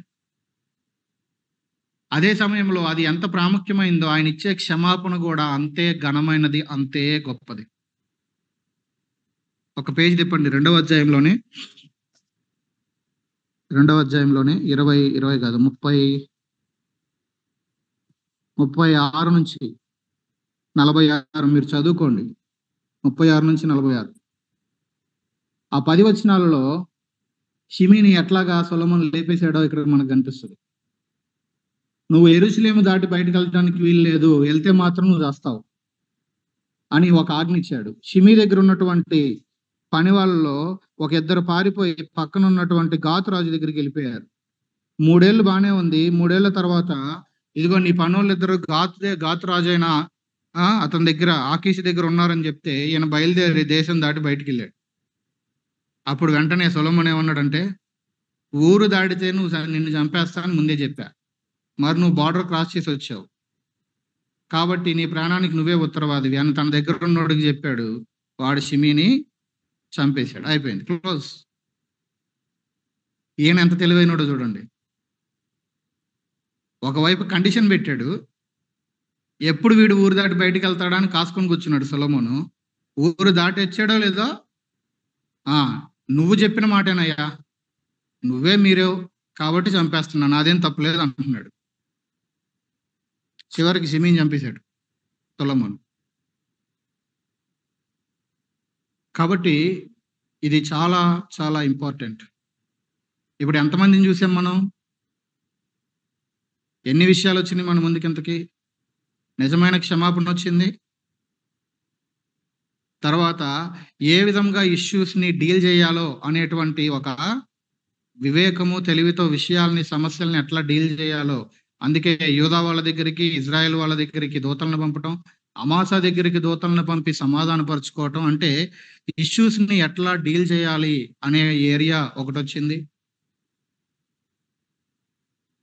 అదే సమయంలో అది ఎంత ప్రాముఖ్యమైందో ఆయన ఇచ్చే క్షమాపణ కూడా అంతే ఘనమైనది, అంతే గొప్పది. ఒక పేజ్ తిప్పండి. రెండవ అధ్యాయంలోనే 20 కాదు 36 నుంచి 46 మీరు చదువుకోండి. 36 నుంచి 46. ఆ 10 వచనాలలో షిమీని ఎట్లాగా సొలొమోను లేపేశాడో ఇక్కడ మనకు కనిపిస్తది. నువ్వు యెరూషలేము దాటి బయటకెళ్ళటానికి వీలు లేదు. వెళ్తే మాత్రం నువ్వు చస్తావు అని ఒక ఆజ్ఞ ఇచ్చాడు. షిమీ దగ్గర ఉన్నటువంటి పని వాళ్ళలో ఒక ఇద్దరు పారిపోయి పక్కన ఉన్నటువంటి గాతు రాజు దగ్గరికి వెళ్ళిపోయారు. 3 ఏళ్ళు బానే ఉంది. 3 ఏళ్ల తర్వాత ఇదిగో నీ పనోళ్ళిద్దరు గాతు రాజైన అతని దగ్గర ఆకీషు దగ్గర ఉన్నారని చెప్తే ఈయన బయలుదేరి దేశం దాటి బయటికెళ్ళాడు. అప్పుడు వెంటనే సొలొమోను ఏమన్నాడంటే, ఊరు దాటితే నిన్ను చంపేస్తా అని ముందే చెప్పా. మరి నువ్వు బార్డర్ క్రాస్ చేసి వచ్చావు. కాబట్టి నీ ప్రాణానికి నువ్వే ఉత్తరవాదివి అని తన దగ్గర ఉన్నోడికి చెప్పాడు. వాడు షిమీని చంపేశాడు. అయిపోయింది. క్లోజ్. ఈయన ఎంత తెలివైనోడో చూడండి. ఒకవైపు కండిషన్ పెట్టాడు. ఎప్పుడు వీడు ఊరు దాటి బయటికి వెళ్తాడా అని కాసుకొని కూర్చున్నాడు సొలొమోను. ఊరు దాటి వచ్చాడో లేదో, నువ్వు చెప్పిన మాటేనయ్యా, నువ్వే మీరేవు కాబట్టి చంపేస్తున్నాను, అదేం తప్పులేదు అంటున్నాడు. చివరికి షిమీని చంపేశాడు సొలొమోను. కాబట్టి ఇది చాలా చాలా ఇంపార్టెంట్. ఇప్పుడు ఎంతమందిని చూసాం మనం? ఎన్ని విషయాలు వచ్చినాయి మన ముందుకి ఇంతకి? నిజమైన క్షమాపణ వచ్చింది. తర్వాత ఏ విధంగా ఇష్యూస్ని డీల్ చేయాలో అనేటువంటి ఒక వివేకము, తెలివితో విషయాల్ని, సమస్యల్ని ఎట్లా డీల్ చేయాలో, అందుకే యూదా వాళ్ళ దగ్గరికి, ఇజ్రాయెల్ వాళ్ళ దగ్గరికి దూతలను పంపటం, అమాసా దగ్గరికి దూతలను పంపి సమాధానపరచుకోవటం, అంటే ఇష్యూస్ని ఎట్లా డీల్ చేయాలి అనే ఏరియా ఒకటి వచ్చింది.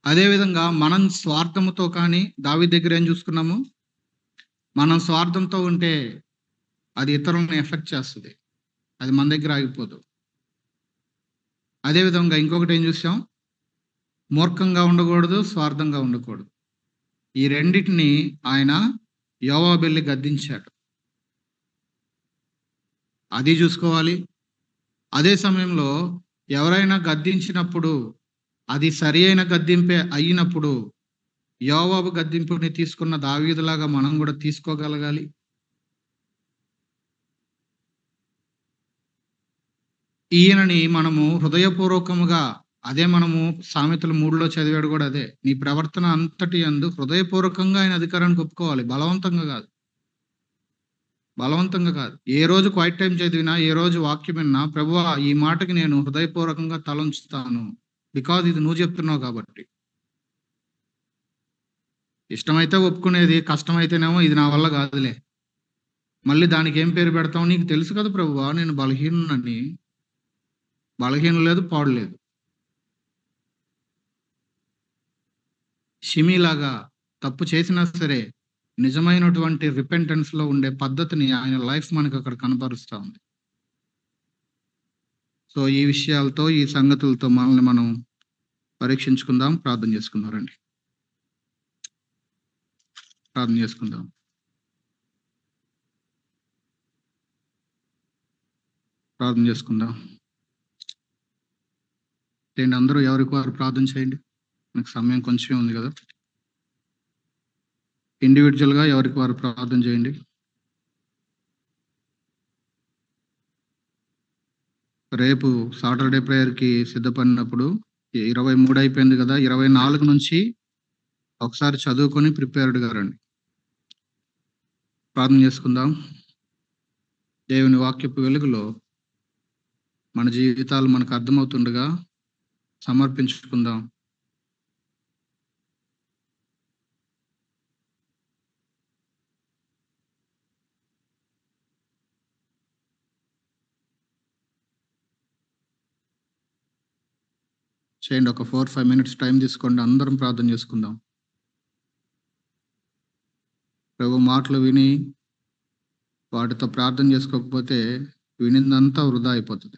అదేవిధంగా మనం స్వార్థముతో కానీ దావీదు దగ్గర ఏం చూసుకున్నాము? మనం స్వార్థంతో ఉంటే అది ఇతరులను ఎఫెక్ట్ చేస్తుంది. అది మన దగ్గర ఆగిపోదు. అదేవిధంగా ఇంకొకటి ఏం చూసాం? మూర్ఖంగా ఉండకూడదు, స్వార్థంగా ఉండకూడదు. ఈ రెండిటిని ఆయన యోవాబెల్లి గద్దించాడు. అది చూసుకోవాలి. అదే సమయంలో ఎవరైనా గద్దించినప్పుడు అది సరి అయిన గద్దింపే అయినప్పుడు యోవాబు గద్దింపుని తీసుకున్న దావీదులాగా మనం కూడా తీసుకోగలగాలి. ఈయనని మనము హృదయపూర్వకముగా, అదే మనము సామెతలు 3లో చదివాడు కూడా అదే. నీ ప్రవర్తన అంతటి యందు హృదయపూర్వకంగా ఆయన అధికారానికి ఒప్పుకోవాలి. బలవంతంగా కాదు. ఏ రోజు క్వైట్ టైం చదివినా, ఏ రోజు వాక్యం విన్నా, ప్రభువా ఈ మాటకి నేను హృదయపూర్వకంగా తలంచుతాను. బికాజ్ ఇది నువ్వు చెప్తున్నావు కాబట్టి. ఇష్టమైతే ఒప్పుకునేది, కష్టమైతేనేమో ఇది నా వల్ల కాదులే. మళ్ళీ దానికి ఏం పేరు పెడతావు? నీకు తెలుసు కదా ప్రభువా నేను బలహీనునని. బలహీనం లేదు, పాడు లేదు. షిమీలాగా తప్పు చేసినా సరే నిజమైనటువంటి రిపెంటెన్స్ లో ఉండే పద్ధతిని ఆయన లైఫ్ మనకు అక్కడ కనపరుస్తూ ఉంది. సో ఈ విషయాలతో, ఈ సంగతులతో మనల్ని మనం పరీక్షించుకుందాం. ప్రార్థన చేసుకుందాం. ప్రార్థన చేసుకుందాం. చేయండి. అందరూ ఎవరికి వారు ప్రార్థన చేయండి. నాకు సమయం కొంచెం ఉంది కదా. ఇండివిజువల్గా ఎవరికి వారు ప్రార్థన చేయండి. రేపు సాటర్డే ప్రేయర్కి సిద్ధపడినప్పుడు 23 అయిపోయింది కదా, 24 నుంచి ఒకసారి చదువుకొని ప్రిపేర్డ్గా రండి. ప్రార్థన చేసుకుందాం. దేవుని వాక్యపు వెలుగులో మన జీవితాలు మనకు అర్థమవుతుండగా సమర్పించుకుందాం. చేయండి. ఒక 4-5 మినిట్స్ టైం తీసుకోండి. అందరం ప్రార్థన చేసుకుందాం. ప్రభు మాటలు విని వాటితో ప్రార్థన చేసుకోకపోతే వినిందంతా వృధా అయిపోతుంది.